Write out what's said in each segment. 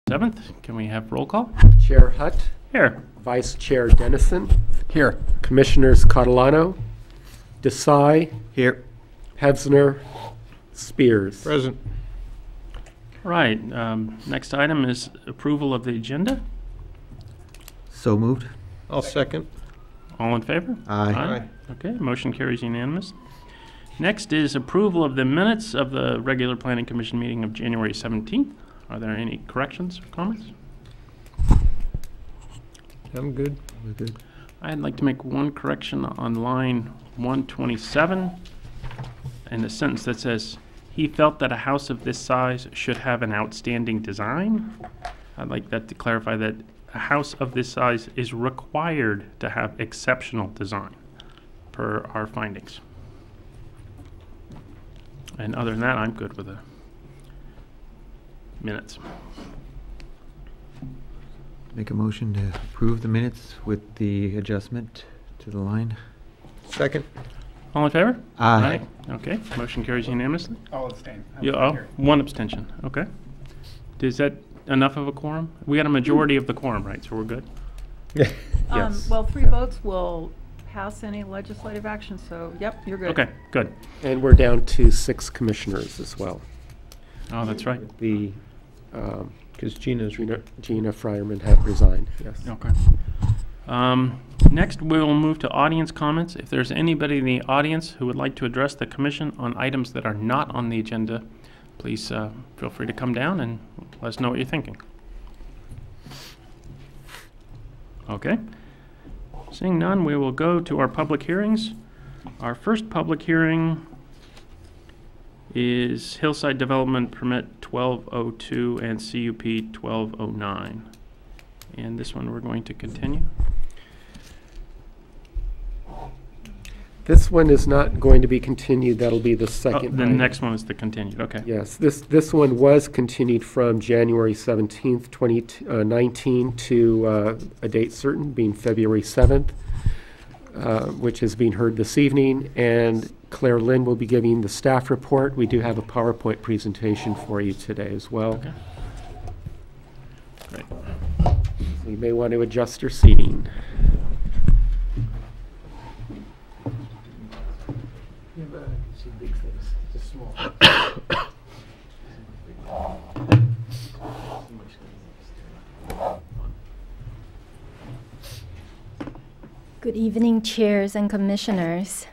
7th. Can we have roll call? Chair Hutt. Here. Vice Chair Dennison. Here. Commissioners Catalano. Desai. Here. Pevsner. Spears. Present. Right. Next item is approval of the agenda. So moved. I'll second. All in favor? Aye. Okay, motion carries unanimous. Next is approval of the minutes of the regular Planning Commission meeting of January 17th. Are there any corrections or comments? I'm good. We're good. I'd like to make one correction on line 127 in the sentence that says, "He felt that a house of this size should have an outstanding design." I'd like that to clarify that a house of this size is required to have exceptional design per our findings. And other than that, I'm good with the minutes. Make a motion to approve the minutes with the adjustment to the line. Second. All in favor? Aye. Okay, motion carries unanimously. I'll abstain. One abstention, okay. Is that enough of a quorum? We got a majority of the quorum, right, so we're good? Yes. Well, 3 votes will pass any legislative action, so yep, you're good. Okay, good. And we're down to 6 commissioners as well. Oh, that's right. The Because Gina Fryerman have resigned, yes. Okay. Next, we will move to audience comments. If there's anybody in the audience who would like to address the commission on items that are not on the agenda, please feel free to come down and let us know what you're thinking. Okay. Seeing none, we will go to our public hearings. Our first public hearing is Hillside Development Permit 1202 and CUP 1209. And this one we're going to continue. This one is not going to be continued. That'll be the second. The item. next one is the continued, okay. Yes, this one was continued from January 17th, 2019 to a date certain, being February 7th, which is being heard this evening. And Claire Lynn will be giving the staff report. We do have a PowerPoint presentation for you today as well. Okay. Great. So you may want to adjust your seating. Good evening, chairs and commissioners.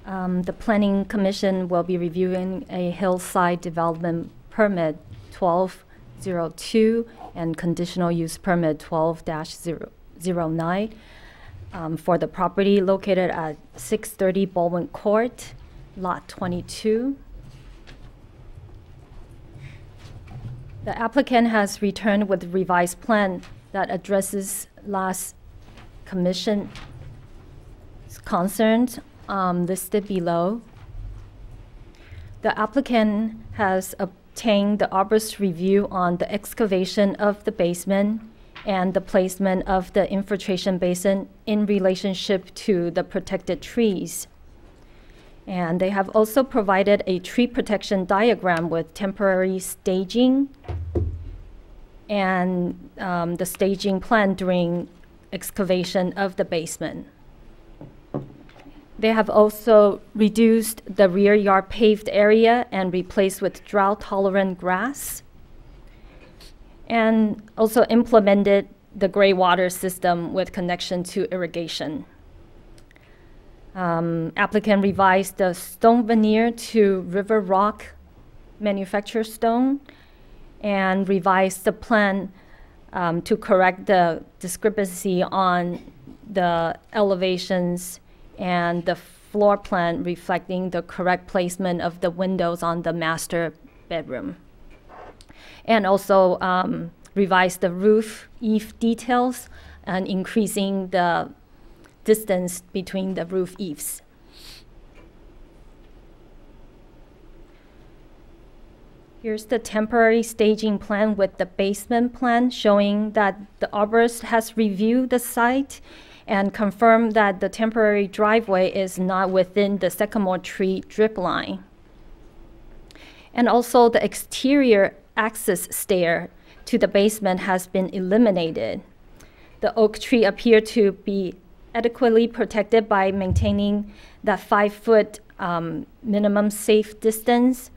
The Planning Commission will be reviewing a hillside development permit 1202 and conditional use permit 12-09 for the property located at 630 Baldwin Court, Lot 22. The applicant has returned with a revised plan that addresses last Commission concerns listed below. The applicant has obtained the arborist review on the excavation of the basement and the placement of the infiltration basin in relationship to the protected trees. And they have also provided a tree protection diagram with temporary staging and the staging plan during excavation of the basement. They have also reduced the rear yard paved area and replaced with drought-tolerant grass, and also implemented the gray water system with connection to irrigation. Applicant revised the stone veneer to river rock manufactured stone and revised the plan to correct the discrepancy on the elevations and the floor plan reflecting the correct placement of the windows on the master bedroom. And also revised the roof eave details and increasing the distance between the roof eaves. Here's the temporary staging plan with the basement plan showing that the arborist has reviewed the site and confirmed that the temporary driveway is not within the sycamore tree drip line. And also the exterior access stair to the basement has been eliminated. The oak tree appeared to be adequately protected by maintaining that 5-foot minimum safe distance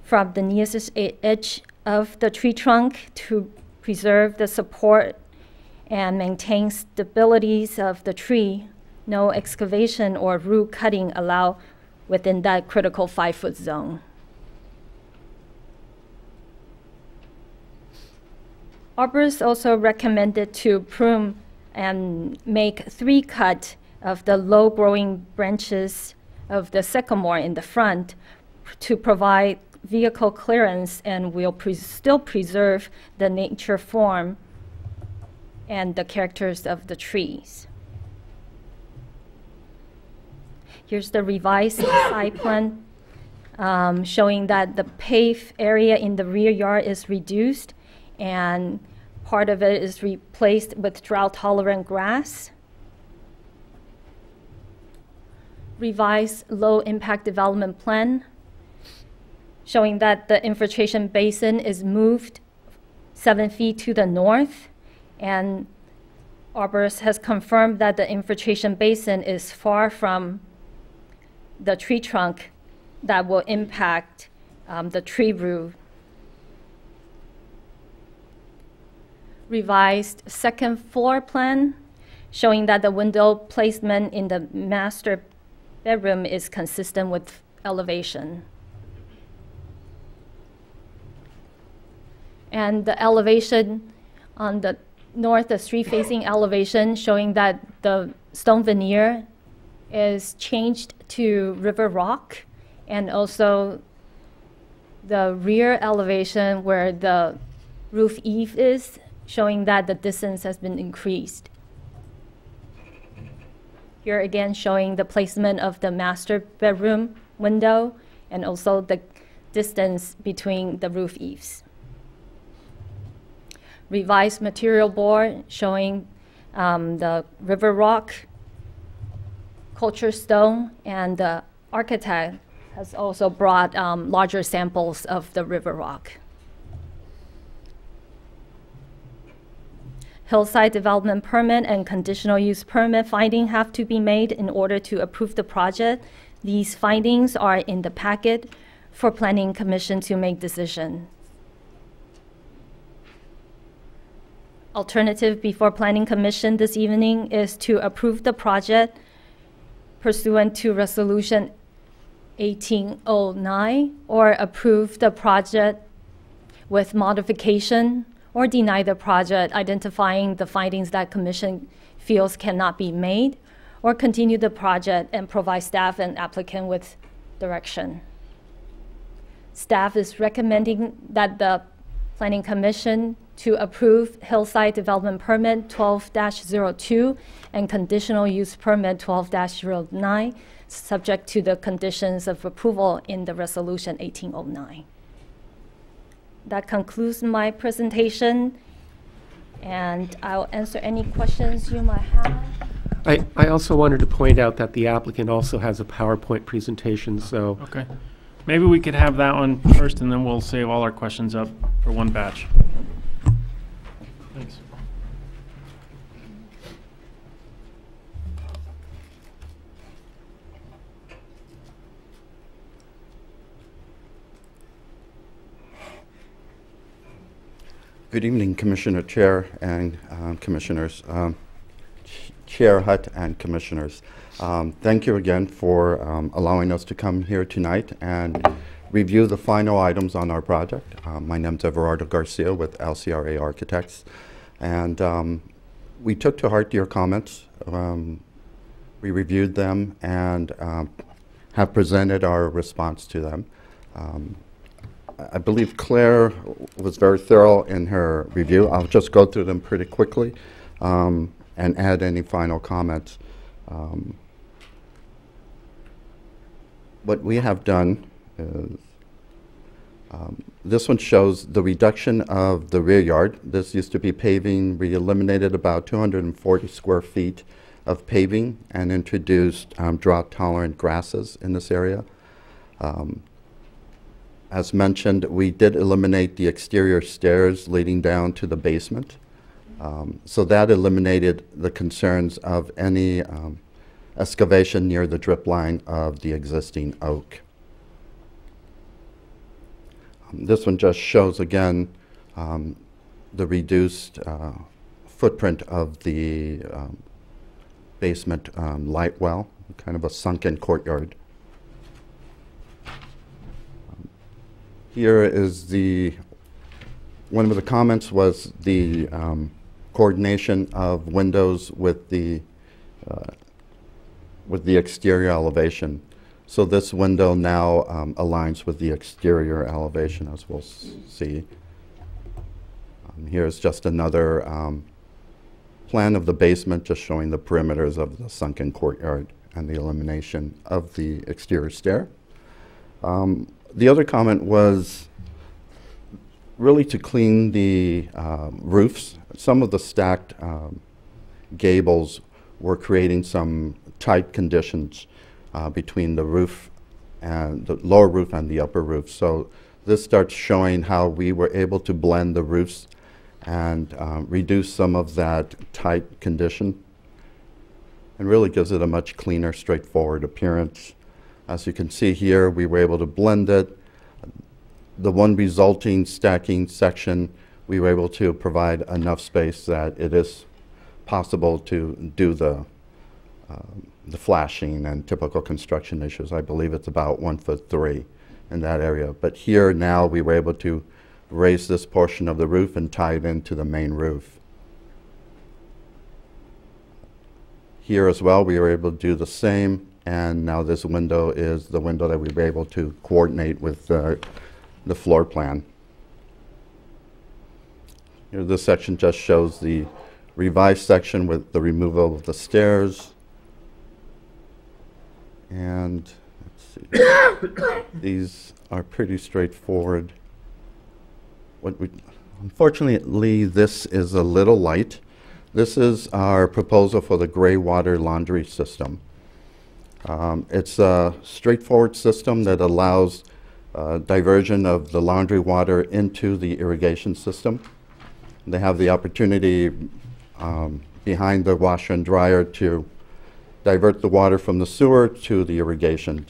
from the nearest edge of the tree trunk to preserve the support and maintain stabilities of the tree. No excavation or root cutting allowed within that critical 5-foot zone. Arborists also recommended to prune and make 3-cut of the low-growing branches of the sycamore in the front to provide vehicle clearance and will still preserve the nature form and the characters of the trees. Here's the revised site plan showing that the paved area in the rear yard is reduced and part of it is replaced with drought-tolerant grass. Revised low-impact development plan showing that the infiltration basin is moved 7 feet to the north, and arborist has confirmed that the infiltration basin is far from the tree trunk that will impact the tree root. Revised second floor plan showing that the window placement in the master bedroom is consistent with elevation. And the elevation on the north, the street-facing elevation showing that the stone veneer is changed to river rock, and also the rear elevation where the roof eave is showing that the distance has been increased. Here again showing the placement of the master bedroom window and also the distance between the roof eaves. Revised material board showing the river rock, culture stone, and the architect has also brought larger samples of the river rock. Hillside development permit and conditional use permit finding have to be made in order to approve the project. These findings are in the packet for Planning Commission to make decision. Alternative before Planning Commission this evening is to approve the project pursuant to Resolution 1809, or approve the project with modification, or deny the project, identifying the findings that Commission feels cannot be made, or continue the project and provide staff and applicant with direction. Staff is recommending that the Planning Commission to approve Hillside Development Permit 12-02 and Conditional Use Permit 12-09, subject to the conditions of approval in the Resolution 1809. That concludes my presentation, and I'll answer any questions you might have. I also wanted to point out that the applicant also has a PowerPoint presentation, so Okay. Maybe we could have that one first, and then we'll save all our questions up for one batch. Thanks. Good evening, Commissioner Chair and Commissioners. Chair Hutt and Commissioners. Thank you again for allowing us to come here tonight and review the final items on our project. My name is Everardo Garcia with LCRA Architects, and we took to heart your comments. We reviewed them and have presented our response to them. I believe Claire was very thorough in her review. I'll just go through them pretty quickly and add any final comments. What we have done is, this one shows the reduction of the rear yard. This used to be paving. We eliminated about 240 square feet of paving and introduced drought-tolerant grasses in this area. As mentioned, we did eliminate the exterior stairs leading down to the basement. So that eliminated the concerns of any excavation near the drip line of the existing oak. This one just shows again the reduced footprint of the basement light well, kind of a sunken courtyard. Here is one of the comments was the coordination of windows with the exterior elevation. So this window now aligns with the exterior elevation, as we'll see. Here's just another plan of the basement, just showing the perimeters of the sunken courtyard and the elimination of the exterior stair. The other comment was really to clean the roofs. Some of the stacked gables were creating some tight conditions between the roof and the lower roof and the upper roof. So this starts showing how we were able to blend the roofs and reduce some of that tight condition, and really gives it a much cleaner, straightforward appearance. As you can see here, we were able to blend it. The one resulting stacking section, we were able to provide enough space that it is possible to do the flashing and typical construction issues. I believe it's about 1'3" in that area. But here now we were able to raise this portion of the roof and tie it into the main roof. Here as well, we were able to do the same, and now this window is the window that we were able to coordinate with the floor plan. Here, this section just shows the revised section with the removal of the stairs. And let's see, these are pretty straightforward. Unfortunately, this is a little light. This is our proposal for the gray water laundry system. It's a straightforward system that allows diversion of the laundry water into the irrigation system. They have the opportunity behind the washer and dryer to divert the water from the sewer to the irrigation.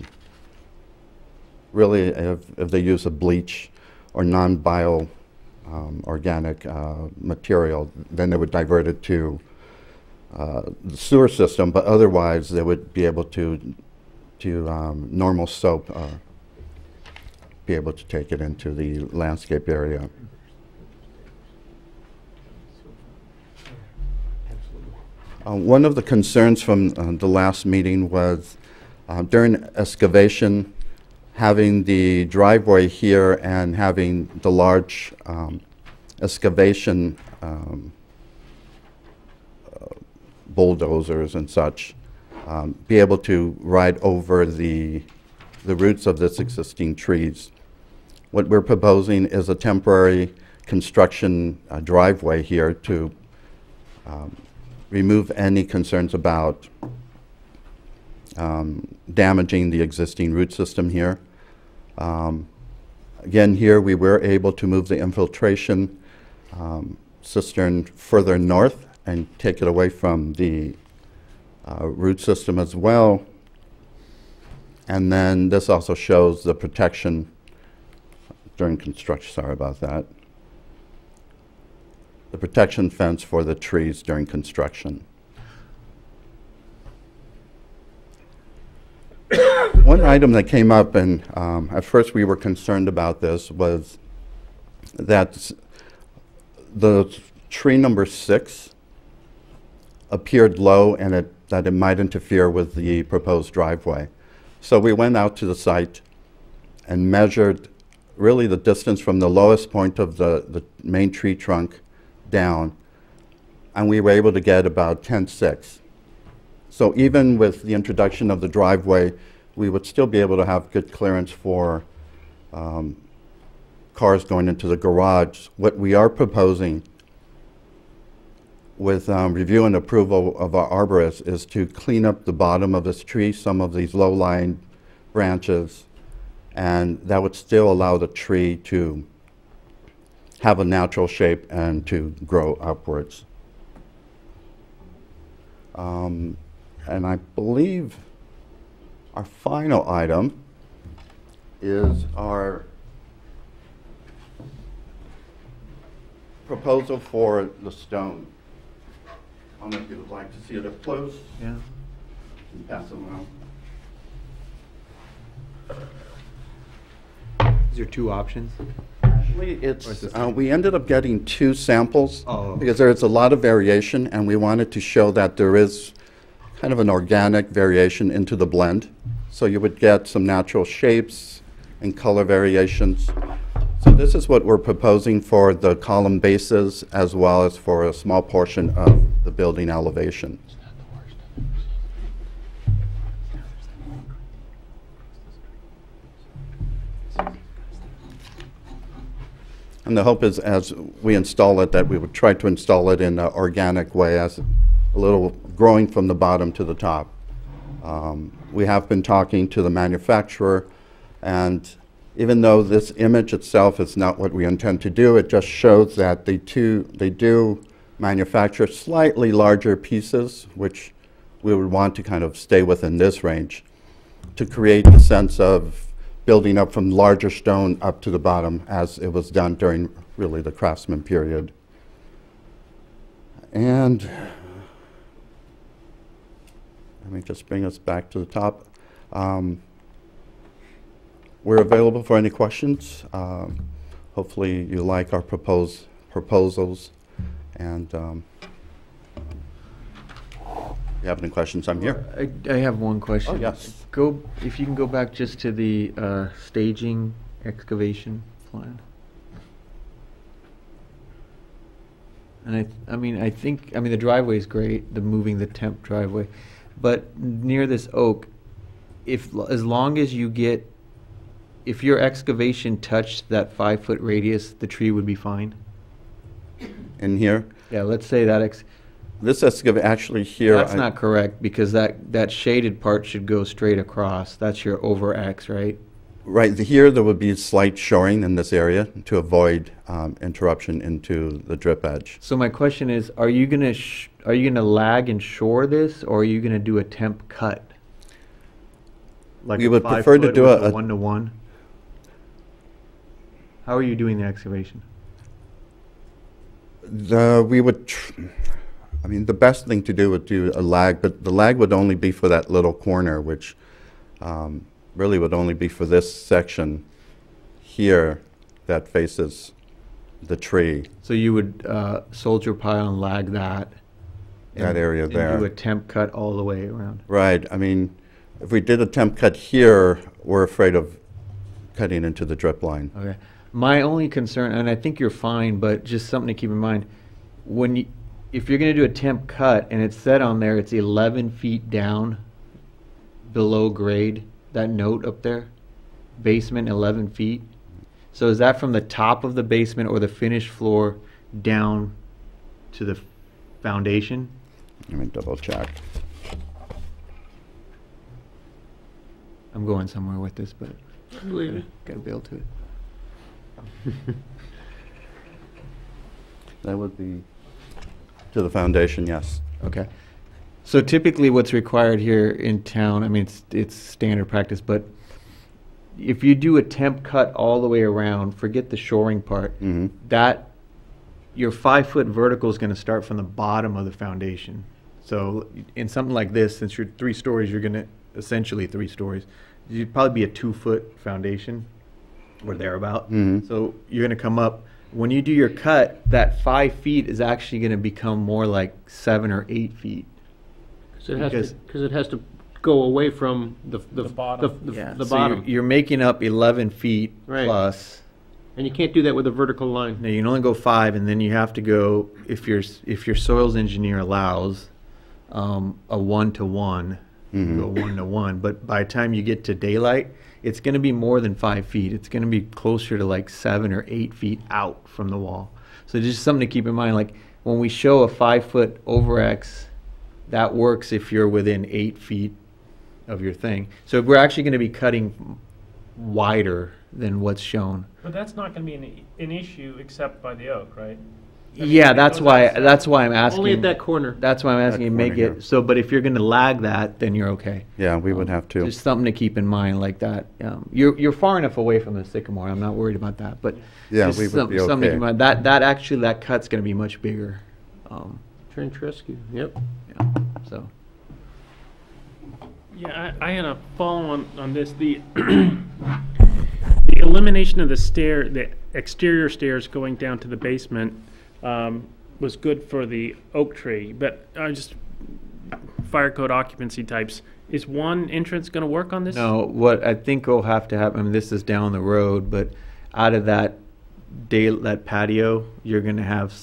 Really, if they use a bleach or non-bio organic material, then they would divert it to the sewer system, but otherwise they would be able to normal soap, be able to take it into the landscape area. One of the concerns from the last meeting was during excavation, having the driveway here and having the large excavation bulldozers and such be able to ride over the roots of this existing trees. What we're proposing is a temporary construction driveway here to remove any concerns about damaging the existing root system here. Again, here we were able to move the infiltration cistern further north and take it away from the root system as well. And then this also shows the protection during construction, sorry about that. The protection fence for the trees during construction. One item that came up, and at first we were concerned about this, was that the tree number 6 appeared low and that it might interfere with the proposed driveway. So we went out to the site and measured really the distance from the lowest point of the main tree trunk down, and we were able to get about 10'6". So even with the introduction of the driveway, we would still be able to have good clearance for cars going into the garage. What we are proposing with review and approval of our arborist is to clean up the bottom of this tree, some of these low-lying branches, and that would still allow the tree to have a natural shape and to grow upwards. And I believe our final item is our proposal for the stone. I don't know if you would like to see it up close. Yeah. And pass it around. Is there two options? Actually, Or is it's, this- we ended up getting 2 samples Oh. because there's a lot of variation, and we wanted to show that there is kind of an organic variation into the blend. So you would get some natural shapes and color variations. So this is what we're proposing for the column bases as well as for a small portion of the building elevation. And the hope is, as we install it, that we would try to install it in an organic way, as a little growing from the bottom to the top. We have been talking to the manufacturer, and even though this image itself is not what we intend to do, it just shows that they do manufacture slightly larger pieces, which we would want to kind of stay within this range, to create the sense of building up from larger stone up to the bottom, as it was done during really the Craftsman period. And let me just bring us back to the top. We're available for any questions. Hopefully you like our proposals. And if you have any questions, I'm here. I have one question. Oh, yes. If you can go back just to the staging excavation plan. And I think the driveway is great, moving the temp driveway, but near this oak, as long as if your excavation touched that 5-foot radius, the tree would be fine. In here, Yeah, let's say that this excavation actually here. that's not correct, because that shaded part should go straight across. That's your over X, right? Right here, there would be slight shoring in this area to avoid interruption into the drip edge. So my question is, are you gonna lag and shore this, or are you gonna do a temp cut? Like We a would 5 prefer to foot do with a 1-to-1? How are you doing the excavation? We would, the best thing to do would do a lag, but the lag would only be for that little corner, which really would only be for this section here that faces the tree, So you would soldier pile and lag that? that area there. And do a temp cut all the way around? Right, if we did a temp cut here, we're afraid of cutting into the drip line. Okay. My only concern, and I think you're fine, but just something to keep in mind, if you're gonna do a temp cut and it's set on there, it's 11 feet down below grade, that note up there, basement 11 feet. So is that from the top of the basement or the finished floor down to the foundation? Let me double check. I'm going somewhere with this, but gotta be able to. That would be to the foundation, yes. Okay. So typically what's required here in town, it's standard practice, but if you do a temp cut all the way around, forget the shoring part, that your 5-foot vertical is going to start from the bottom of the foundation. So in something like this, since you're 3 stories, you're going to essentially 3 stories. You'd probably be a 2-foot foundation or thereabout. So you're going to come up. When you do your cut, that 5 feet is actually going to become more like 7 or 8 feet. Because it has to go away from the bottom. the So bottom. you're making up 11 feet Right. plus. And you can't do that with a vertical line. Now you can only go 5, and then you have to go, if your soils engineer allows, a 1-to-1, go 1-to-1. But by the time you get to daylight, it's going to be more than 5 feet. It's going to be closer to like 7 or 8 feet out from the wall. So just something to keep in mind. Like when we show a 5-foot over X, that works if you're within 8 feet of your thing. So we're actually going to be cutting wider than what's shown. But that's not going to be an issue except by the oak, right? Yeah, it that's goes why, outside. that's why I'm asking. Only at that corner. That's why I'm asking you, make corner, it, so, but if you're gonna lag that, then you're okay. Yeah, we would have to. Just something to keep in mind like that. You're far enough away from the sycamore, I'm not worried about that, but. Yeah, just we would be something to keep in okay. mind. That cut's gonna be much bigger. Trench rescue, yep. Yeah, so. Yeah, I had a follow on this. The the elimination of the exterior stairs going down to the basement was good for the oak tree, but just fire code occupancy types. Is one entrance going to work on this? No, what I think will have to happen, I mean, this is down the road, but out of that patio, you're gonna have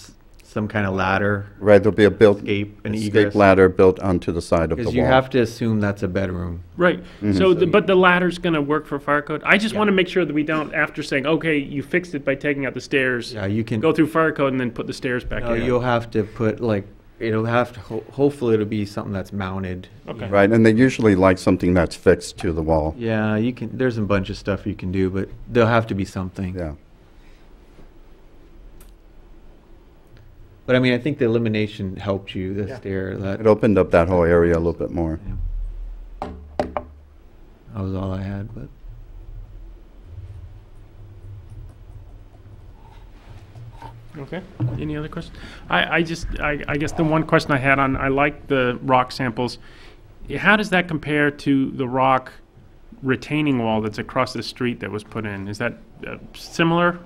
some kind of ladder. Right, there'll be a Escape and escape egress. ladder built onto the side of the Because wall. you have to assume that's a bedroom. Right. Mhm. So, but the ladder's going to work for fire code. I just Yeah. want to make sure that we don't, after saying, okay, you fixed it by taking out the stairs, Yeah, you can. go through fire code and then put the stairs back No, in. you'll have to put like, it'll have to, hopefully it'll be something that's mounted. Okay. Right, and they usually like something that's fixed to the wall. Yeah, you can, there's a bunch of stuff you can do, but there'll have to be something. Yeah. But I mean, I think the elimination helped you, the stair, It that opened up that whole area a little bit more. was all I had, but. Okay. Any other questions? I guess the one question I had on, I like the rock samples. How does that compare to the rock retaining wall that's across the street that was put in? Is that similar?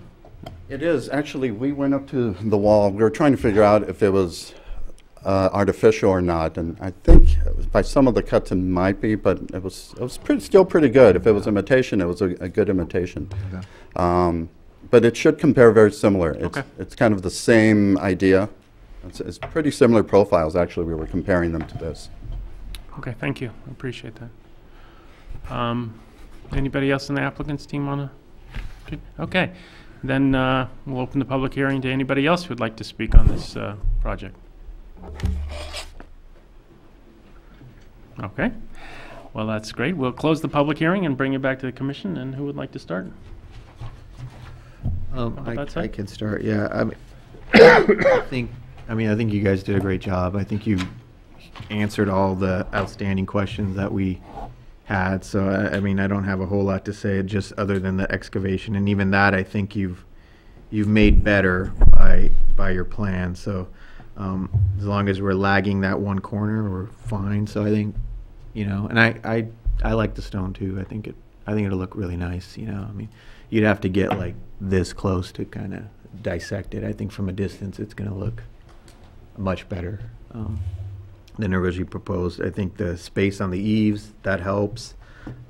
It is. Actually, we went up to the wall. We were trying to figure out if it was artificial or not, and I think by some of the cuts it might be, but it was still pretty good. If it was imitation, it was a good imitation. Okay. But it should compare very similar. Okay. It's kind of the same idea. It's pretty similar profiles, actually. We were comparing them to this. Okay, thank you. I appreciate that. Anybody else in the applicant's team want to? Okay, then we'll open the public hearing to anybody else who'd like to speak on this project. Okay, well, that's great. We'll close the public hearing and bring it back to the commission. And who would like to start? about that I side? can start, yeah. I think you guys did a great job. I think you answered all the outstanding questions that we had. So, I mean, I don't have a whole lot to say, just other than the excavation. And even that, I think you've made better by your plan. So, as long as we're lagging that one corner, we're fine. So I think, and I like the stone too. I think it'll look really nice, I mean, you'd have to get like this close to kind of dissect it. I think from a distance it's going to look much better than originally proposed. I think the space on the eaves, that helps.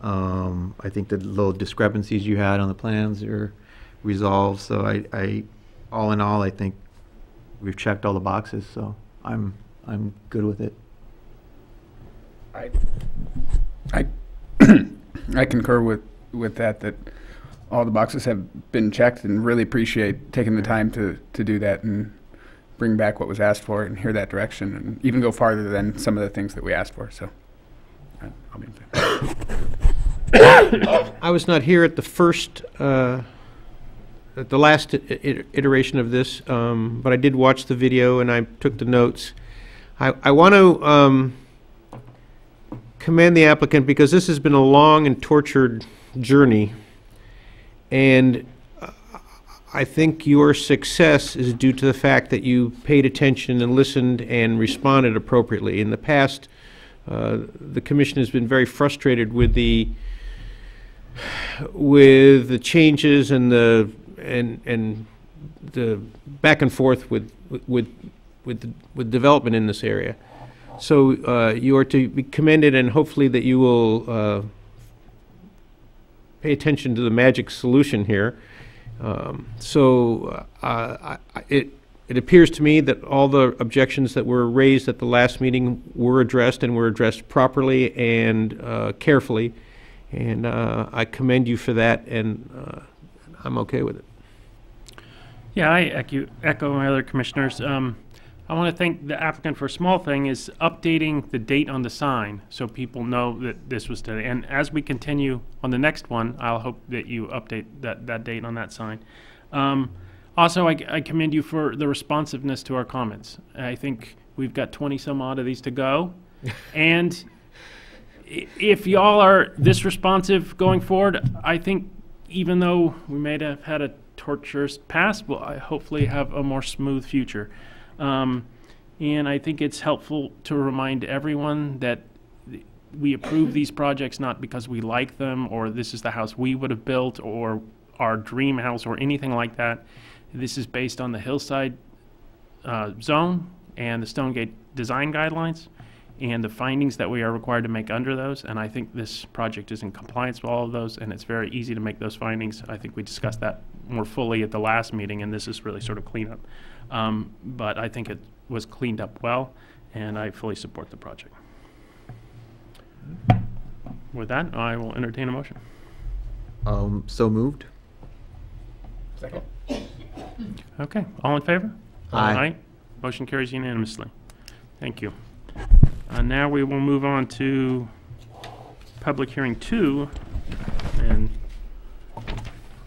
I think the little discrepancies you had on the plans are resolved. So I all in all, I think we've checked all the boxes. So I'm good with it. I concur with that all the boxes have been checked, and really appreciate taking the time to do that and bring back what was asked for and hear that direction and even go farther than some of the things that we asked for. So I'll be in favor. I was not here at the last iteration of this, but I did watch the video and I took the notes. I want to commend the applicant because this has been a long and tortured journey, and I think your success is due to the fact that you paid attention and listened and responded appropriately. In the past, the commission has been very frustrated with the changes and the back and forth with development in this area. So you are to be commended, and hopefully that you will pay attention to the magic solution here. It appears to me that all the objections that were raised at the last meeting were addressed, and were addressed properly and carefully. And I commend you for that, and I'm okay with it. Yeah, I echo my other commissioners. I want to thank the applicant for a small thing, is updating the date on the sign so people know that this was today. And as we continue on the next one, I'll hope that you update that date on that sign. Also, I commend you for the responsiveness to our comments. I think we've got 20 some odd of these to go. And if y'all are this responsive going forward, I think even though we may have had a torturous past, we'll hopefully have a more smooth future. And I think it's helpful to remind everyone that we approve these projects not because we like them or this is the house we would have built or our dream house or anything like that. This is based on the hillside zone and the Stonegate design guidelines and the findings that we are required to make under those. And I think this project is in compliance with all of those, and it's very easy to make those findings. I think we discussed that more fully at the last meeting, and this is really sort of cleanup. But I think it was cleaned up well, and I fully support the project. With that, I will entertain a motion. So moved. Second. Okay, all in favor? Aye. Motion carries unanimously. Thank you. Now we will move on to public hearing 2, and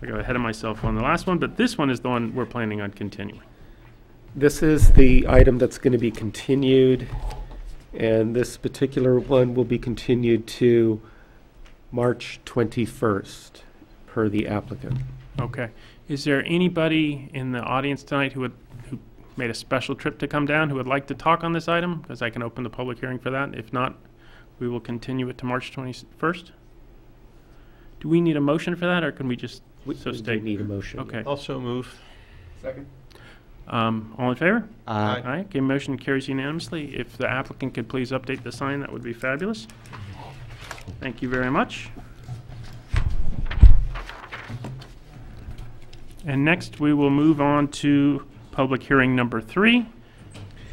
I got ahead of myself on the last one, but this one is the one we're planning on continuing. This is the item that's going to be continued, and this particular one will be continued to March 21st, per the applicant. Okay. Is there anybody in the audience tonight who made a special trip to come down who would like to talk on this item? Because I can open the public hearing for that. If not, we will continue it to March 21st. Do we need a motion for that, or can we just so We state? need a motion. Okay. Also move. Second. All in favor? Aye. Aye. Okay, motion carries unanimously. If the applicant could please update the sign, that would be fabulous. Thank you very much. And next, we will move on to public hearing number 3,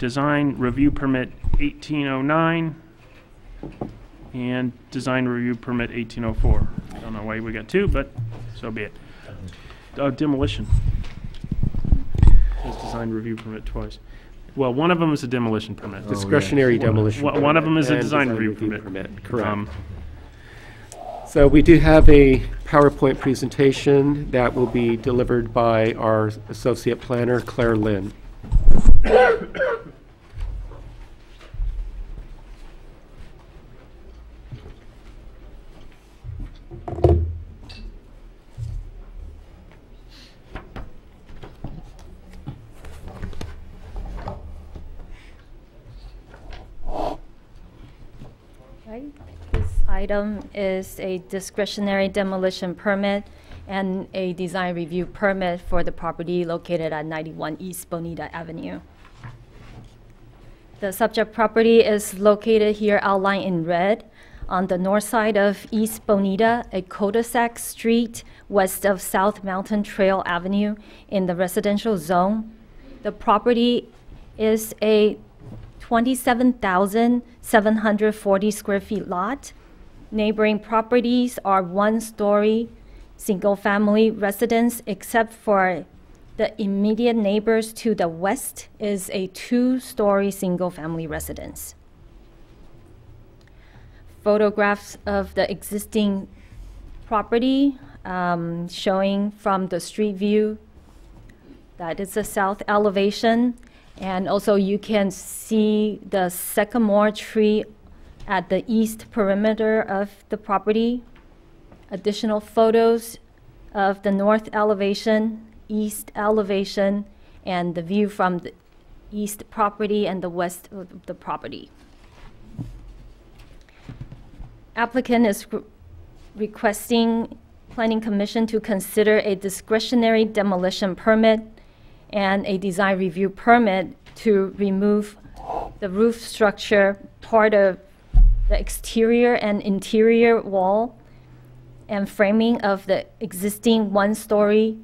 Design Review Permit 1809 and Design Review Permit 1804. I don't know why we got 2, but so be it. Demolition. Says Design Review Permit twice. Well, one of them is a demolition permit. Discretionary demolition. One of them is a and design review permit. Correct. So we do have a PowerPoint presentation that will be delivered by our associate planner, Claire Lynn. Right. This item is a discretionary demolition permit and a design review permit for the property located at 91 East Bonita Avenue. The subject property is located here outlined in red on the north side of East Bonita, a cul-de-sac street west of South Mountain Trail Avenue in the residential zone. The property is a 27,740 square feet lot. Neighboring properties are one-story single-family residence, except for the immediate neighbors to the west is a two-story single-family residence. Photographs of the existing property showing from the street view. That is the south elevation. And also you can see the sycamore tree at the east perimeter of the property. Additional photos of the north elevation, east elevation, and the view from the east property and the west of the property. Applicant is requesting Planning Commission to consider a discretionary demolition permit and a design review permit to remove the roof structure, part of the exterior and interior wall and framing of the existing one-story,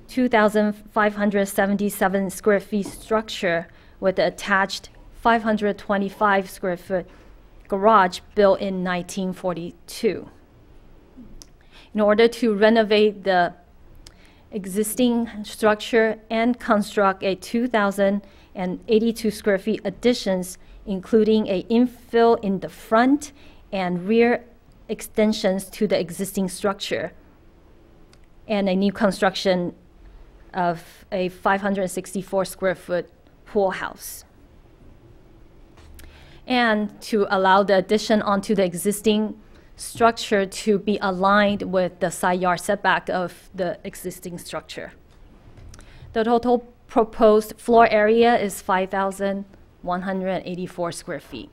2,577 square feet structure with the attached 525 square foot garage built in 1942. In order to renovate the existing structure and construct a 2,000 and 82 square feet additions, including a infill in the front and rear extensions to the existing structure, and a new construction of a 564 square foot pool house. And to allow the addition onto the existing structure to be aligned with the side yard setback of the existing structure. The total proposed floor area is 5,184 square feet.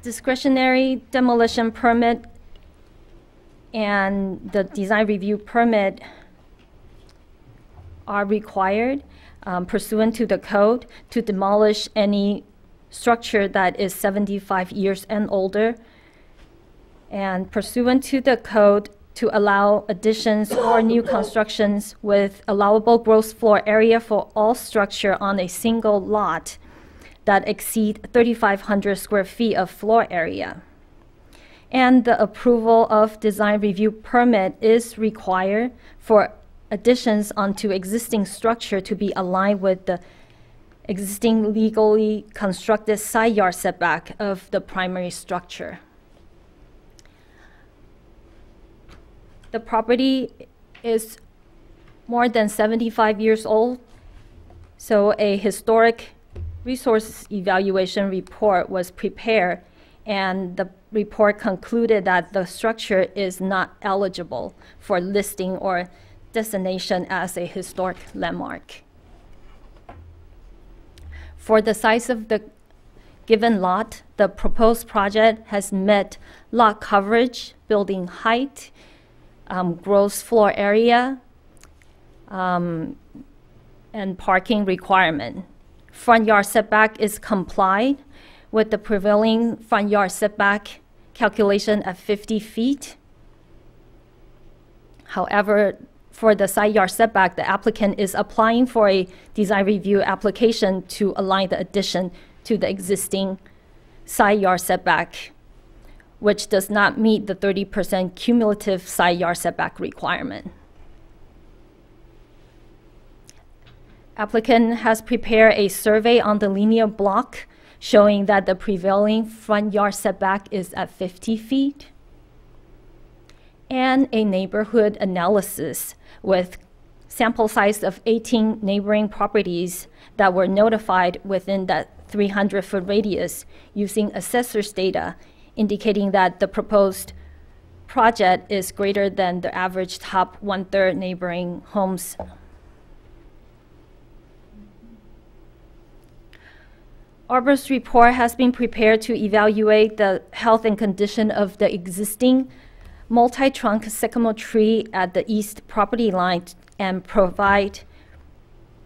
Discretionary demolition permit and the design review permit are required pursuant to the code to demolish any structure that is 75 years and older, and pursuant to the code to allow additions or new constructions with allowable gross floor area for all structure on a single lot that exceed 3,500 square feet of floor area. And the approval of design review permit is required for additions onto existing structure to be aligned with the existing legally constructed side yard setback of the primary structure. The property is more than 75 years old, so a historic resource evaluation report was prepared, and the report concluded that the structure is not eligible for listing or designation as a historic landmark. For the size of the given lot, the proposed project has met lot coverage, building height, gross floor area, and parking requirement. Front yard setback is complied with the prevailing front yard setback calculation at 50 feet. However, for the side yard setback, the applicant is applying for a design review application to align the addition to the existing side yard setback, which does not meet the 30% cumulative side yard setback requirement. Applicant has prepared a survey on the linear block showing that the prevailing front yard setback is at 50 feet, and a neighborhood analysis with sample size of 18 neighboring properties that were notified within that 300-foot radius using assessor's data, indicating that the proposed project is greater than the average top one-third neighboring homes. Arbor's report has been prepared to evaluate the health and condition of the existing multi-trunk sycamore tree at the east property line and provide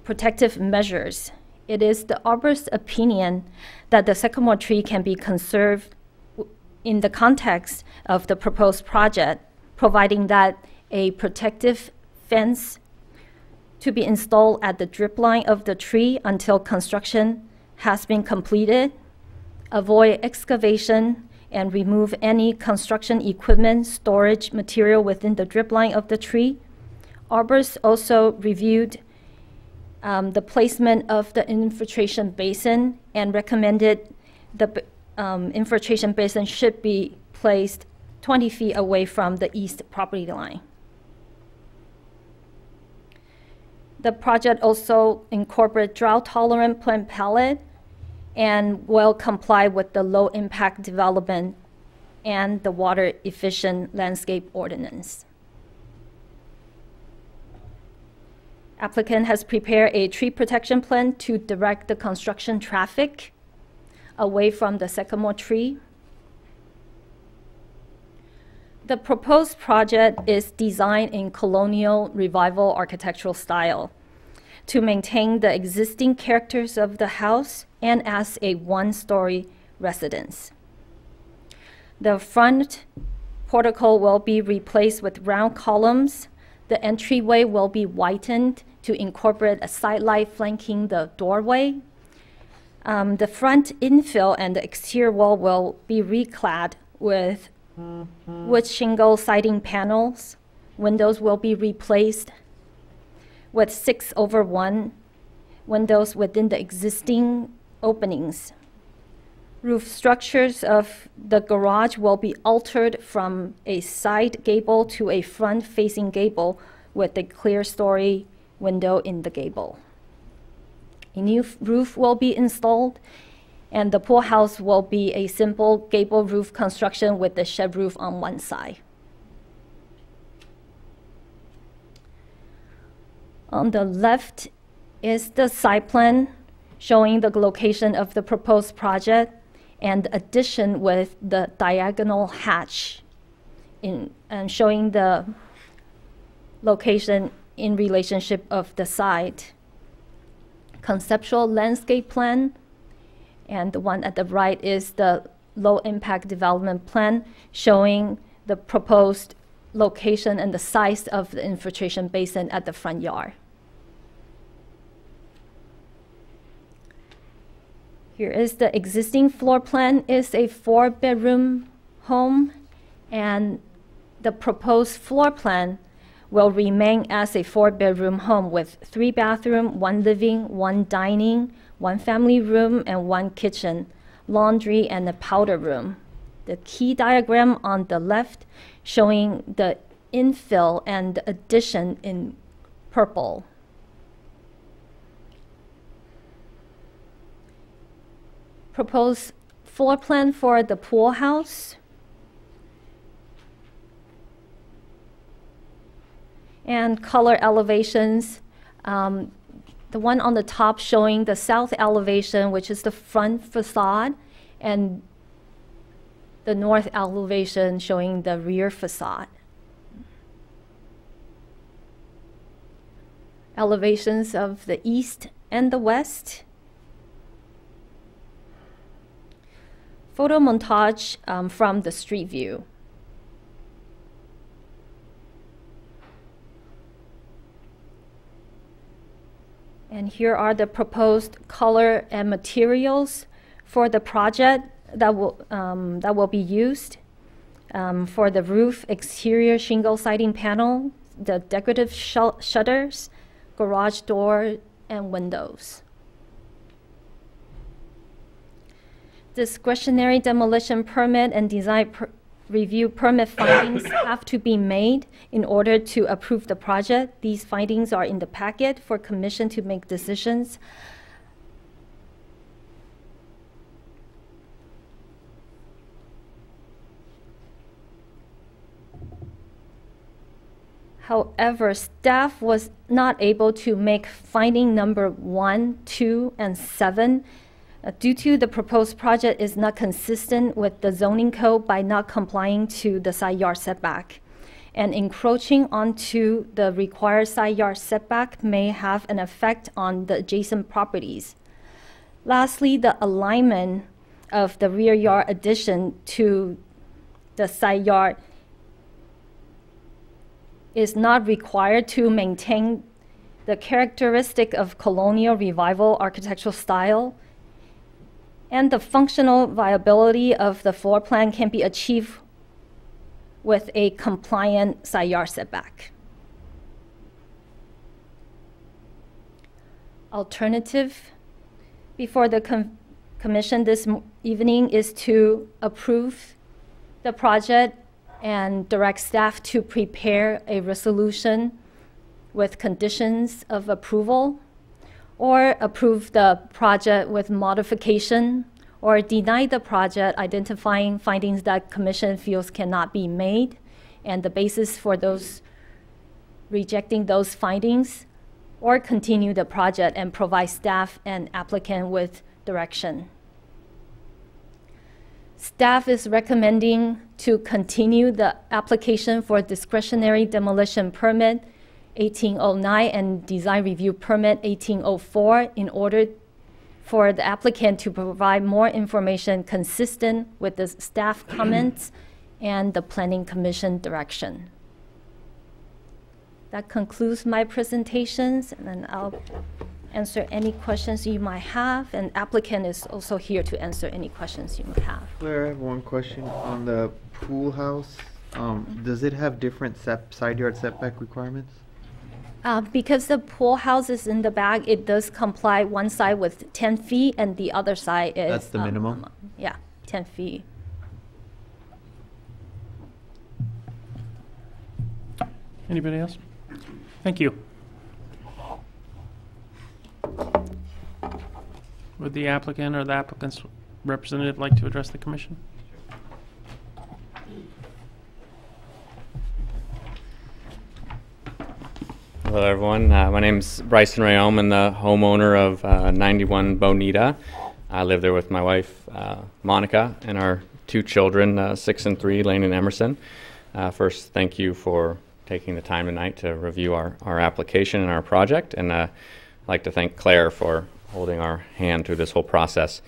protective measures. It is the arborist's opinion that the sycamore tree can be conserved in the context of the proposed project, providing that a protective fence to be installed at the drip line of the tree until construction has been completed, avoid excavation, and remove any construction equipment, storage material within the drip line of the tree. Arborists also reviewed the placement of the infiltration basin and recommended the infiltration basin should be placed 20 feet away from the east property line. The project also incorporates drought-tolerant plant palette and will comply with the low-impact development and the water-efficient landscape ordinance. Applicant has prepared a tree protection plan to direct the construction traffic away from the sycamore tree. The proposed project is designed in colonial revival architectural style to maintain the existing characters of the house and as a one-story residence. The front portico will be replaced with round columns. The entryway will be whitened to incorporate a sidelight flanking the doorway. The front infill and the exterior wall will be reclad with wood shingle siding panels. Windows will be replaced with 6/1 windows within the existing openings. Roof structures of the garage will be altered from a side gable to a front-facing gable with a clear-story window in the gable. A new roof will be installed, and the pool house will be a simple gable roof construction with the shed roof on one side. On the left is the site plan showing the location of the proposed project and addition with the diagonal hatch and showing the location in relationship of the site. Conceptual landscape plan, and the one at the right is the low impact development plan showing the proposed location and the size of the infiltration basin at the front yard. Here is the existing floor plan. Is a 4-bedroom home, and the proposed floor plan will remain as a 4-bedroom home with 3 bathrooms, 1 living, 1 dining, 1 family room, and 1 kitchen, laundry, and a powder room. The key diagram on the left showing the infill and the addition in purple. Proposed floor plan for the pool house. And color elevations. The one on the top showing the south elevation, which is the front facade, and the north elevation showing the rear facade. Elevations of the east and the west. Photo montage from the street view. And here are the proposed color and materials for the project that will be used. For the roof, exterior shingle siding panel, the decorative shutters, garage door, and windows. Discretionary demolition permit and design review permit findings have to be made in order to approve the project. These findings are in the packet for commission to make decisions. However, staff was not able to make finding number 1, 2, and 7 due to the proposed project is not consistent with the zoning code by not complying to the side yard setback. And encroaching onto the required side yard setback may have an effect on the adjacent properties. Lastly, the alignment of the rear yard addition to the side yard is not required to maintain the characteristic of colonial revival architectural style, and the functional viability of the floor plan can be achieved with a compliant side yard setback. Alternative before the commission this evening is to approve the project and direct staff to prepare a resolution with conditions of approval, or approve the project with modification, or deny the project identifying findings that commission feels cannot be made, and the basis for those rejecting those findings, or continue the project and provide staff and applicant with direction. Staff is recommending to continue the application for discretionary demolition permit 1809 and design review permit 1804 in order for the applicant to provide more information consistent with the staff comments and the Planning Commission direction. That concludes my presentations, and then I'll answer any questions you might have, and applicant is also here to answer any questions you might have. Claire, I have one question on the pool house. Does it have different side yard setback requirements? Because the pool house is in the back, it does comply one side with 10 feet and the other side is. That's the minimum? Yeah, 10 feet. Anybody else? Thank you. Would the applicant or the applicant's representative like to address the commission? Hello, everyone. My name's Bryson Rayom. I'm the homeowner of 91 Bonita. I live there with my wife, Monica, and our 2 children, 6 and 3, Lane and Emerson. First, thank you for taking the time tonight to review our application and our project, and I'd like to thank Claire for holding our hand through this whole process.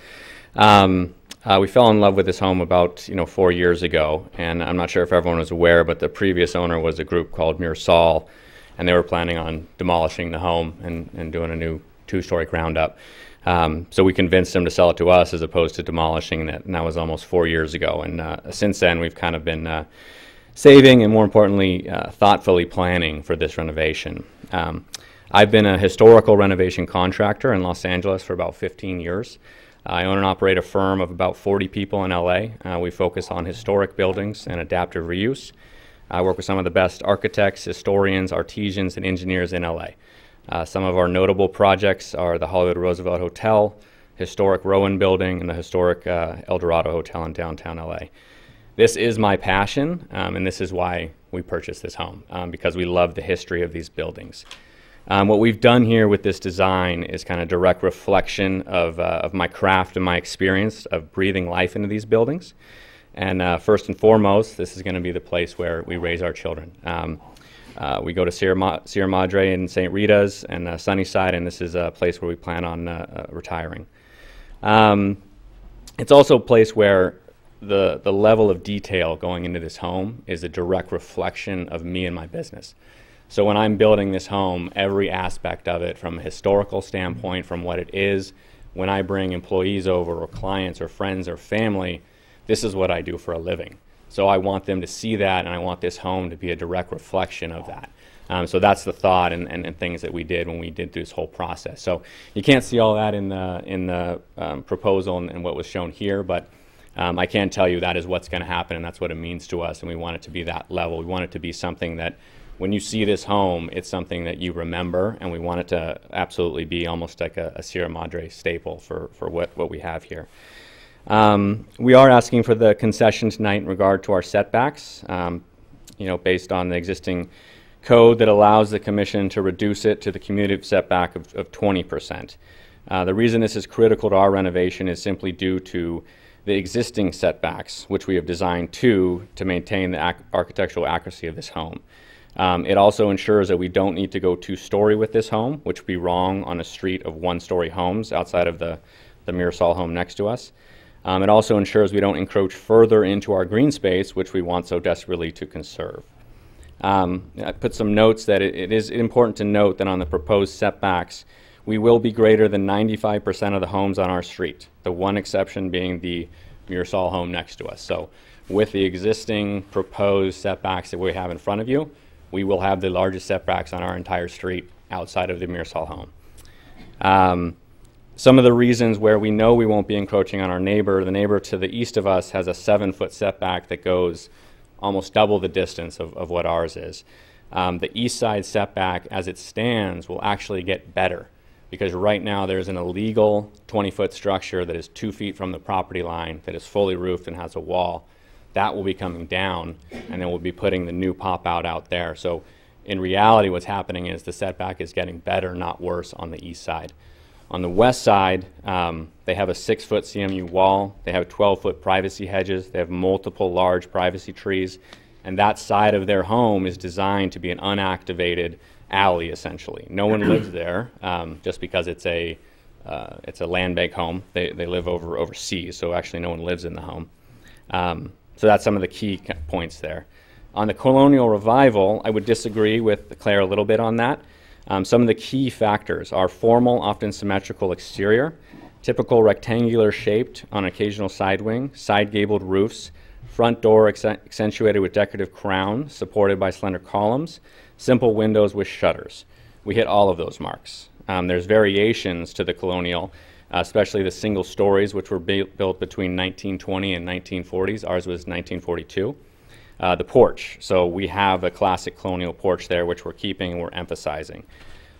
We fell in love with this home about 4 years ago, and I'm not sure if everyone was aware, but the previous owner was a group called Mursal, and they were planning on demolishing the home and doing a new 2-story ground up. So we convinced them to sell it to us as opposed to demolishing it, and that was almost 4 years ago. And since then, we've kind of been saving and, more importantly, thoughtfully planning for this renovation. I've been a historical renovation contractor in Los Angeles for about 15 years. I own and operate a firm of about 40 people in LA. We focus on historic buildings and adaptive reuse. I work with some of the best architects, historians, artisans, and engineers in LA. Some of our notable projects are the Hollywood Roosevelt Hotel, historic Rowan Building, and the historic El Dorado Hotel in downtown LA. This is my passion, and this is why we purchased this home, because we love the history of these buildings. What we've done here with this design is kind of direct reflection of my craft and my experience of breathing life into these buildings. And first and foremost, this is going to be the place where we raise our children. We go to Sierra Madre and St. Rita's and Sunnyside, and this is a place where we plan on retiring. It's also a place where the level of detail going into this home is a direct reflection of me and my business. So when I'm building this home, every aspect of it, from a historical standpoint, from what it is, when I bring employees over or clients or friends or family, this is what I do for a living. So I want them to see that, and I want this home to be a direct reflection of that. So that's the thought and things that we did when we did this whole process. So you can't see all that in the proposal and what was shown here, but I can tell you that is what's going to happen, and that's what it means to us, and we want it to be that level. We want it to be something that when you see this home, it's something that you remember, and we want it to absolutely be almost like a Sierra Madre staple for what we have here. We are asking for the concession tonight in regard to our setbacks, based on the existing code that allows the commission to reduce it to the cumulative setback of 20%. The reason this is critical to our renovation is simply due to the existing setbacks, which we have designed to maintain the architectural accuracy of this home. It also ensures that we don't need to go 2-story with this home, which would be wrong on a street of 1-story homes outside of the Mursal home next to us. It also ensures we don't encroach further into our green space, which we want so desperately to conserve. I put some notes that it is important to note that on the proposed setbacks, we will be greater than 95% of the homes on our street, the one exception being the Mursal home next to us. So with the existing proposed setbacks that we have in front of you, we will have the largest setbacks on our entire street outside of the Mursal home. Some of the reasons where we know we won't be encroaching on our neighbor, the neighbor to the east of us has a 7-foot setback that goes almost double the distance of what ours is. The east side setback, as it stands, will actually get better because right now there's an illegal 20-foot structure that is 2 feet from the property line that is fully roofed and has a wall. That will be coming down, and then we'll be putting the new pop-out out there. So in reality, what's happening is the setback is getting better, not worse, on the east side. On the west side, they have a 6-foot CMU wall. They have 12-foot privacy hedges. They have multiple large privacy trees. And that side of their home is designed to be an unactivated alley, essentially. No one lives there just because it's a land bank home. They live overseas, so actually no one lives in the home. So that's some of the key points there. On the colonial revival, I would disagree with Claire a little bit on that. Some of the key factors are formal, often symmetrical exterior, typical rectangular shaped on occasional side wing, side gabled roofs, front door accentuated with decorative crown supported by slender columns, simple windows with shutters. we hit all of those marks. There's variations to the colonial, especially the single stories, which were built between 1920 and 1940s. Ours was 1942. The porch, so we have a classic colonial porch there, which we're keeping and we're emphasizing.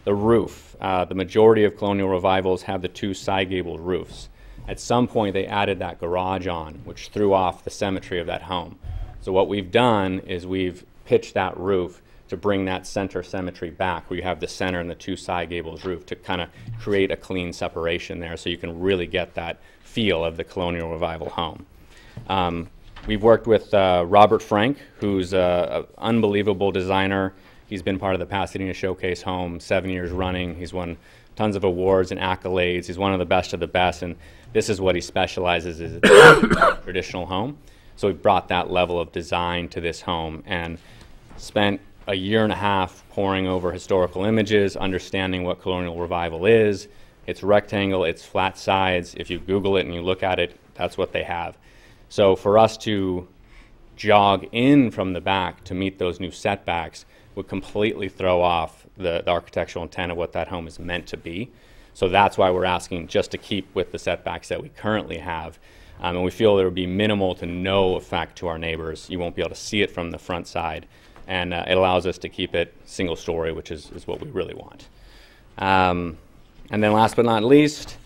The roof, the majority of colonial revivals have the two side gable roofs. At some point they added that garage on, which threw off the symmetry of that home. So what we've done is we've pitched that roof to bring that center symmetry back, where you have the center and the two side gables roof, to kind of create a clean separation there so you can really get that feel of the colonial revival home. We've worked with Robert Frank, who's an unbelievable designer. He's been part of the Pasadena Showcase Home 7 years running. He's won tons of awards and accolades. He's one of the best, and this is what he specializes in, a traditional home. So we brought that level of design to this home and spent a year and a half poring over historical images, understanding what colonial revival is. It's rectangle, it's flat sides. If you Google it and you look at it, that's what they have. So for us to jog in from the back to meet those new setbacks would completely throw off the architectural intent of what that home is meant to be. So that's why we're asking just to keep with the setbacks that we currently have. And we feel there would be minimal to no effect to our neighbors. You won't be able to see it from the front side. And it allows us to keep it single story, which is what we really want. And then last but not least,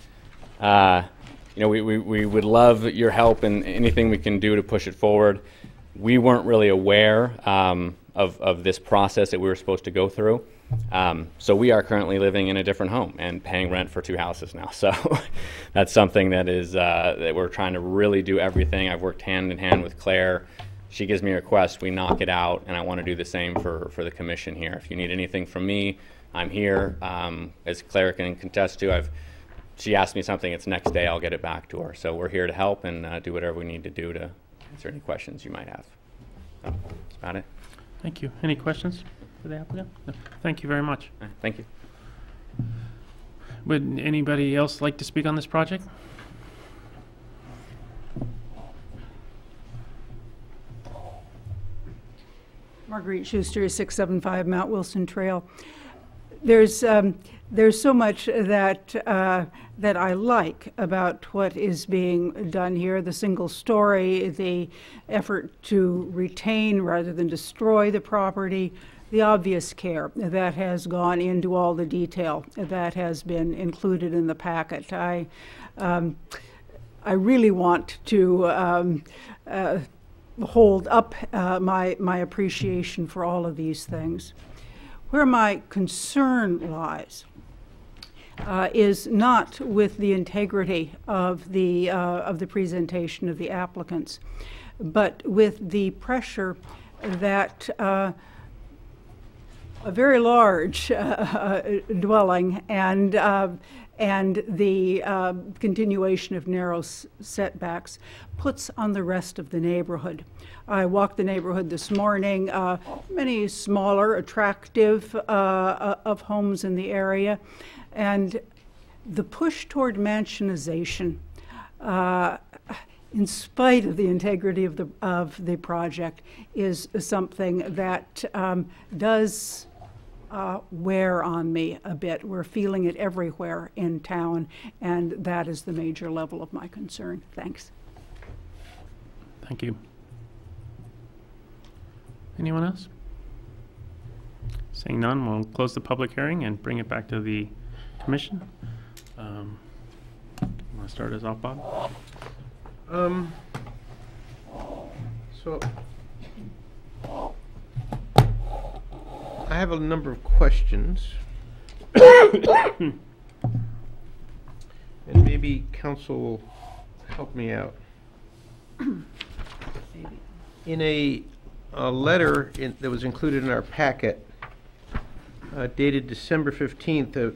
you know, we would love your help in anything we can do to push it forward. We weren't really aware of this process that we were supposed to go through. So we are currently living in a different home and paying rent for 2 houses now. So that's something that is that we're trying to really do everything. I've worked hand in hand with Claire. She gives me a request, we knock it out, and I want to do the same for the commission here. If you need anything from me, I'm here. As Claire can contest to, she asked me something, it's next day, I'll get it back to her. So we're here to help and do whatever we need to do to answer any questions you might have. So that's about it. Thank you. Any questions for the applicant? No. Thank you very much. Thank you. Would anybody else like to speak on this project? Marguerite Schuster, 675 Mount Wilson Trail. There's so much that that I like about what is being done here. The single story, the effort to retain rather than destroy the property, the obvious care that has gone into all the detail that has been included in the packet. I really want to hold up my appreciation for all of these things. Where my concern lies is not with the integrity of the presentation of the applicants, but with the pressure that a very large dwelling and the continuation of narrow setbacks puts on the rest of the neighborhood. I walked the neighborhood this morning, many smaller, attractive of homes in the area, and the push toward mansionization, in spite of the integrity of the project, is something that does wear on me a bit. We're feeling it everywhere in town, and that is the major level of my concern. Thanks. Thank you. Anyone else? Seeing none, we'll close the public hearing and bring it back to the commission. Want to start us off, Bob? So I have a number of questions. And maybe council will help me out. In a letter that was included in our packet, dated December 15th,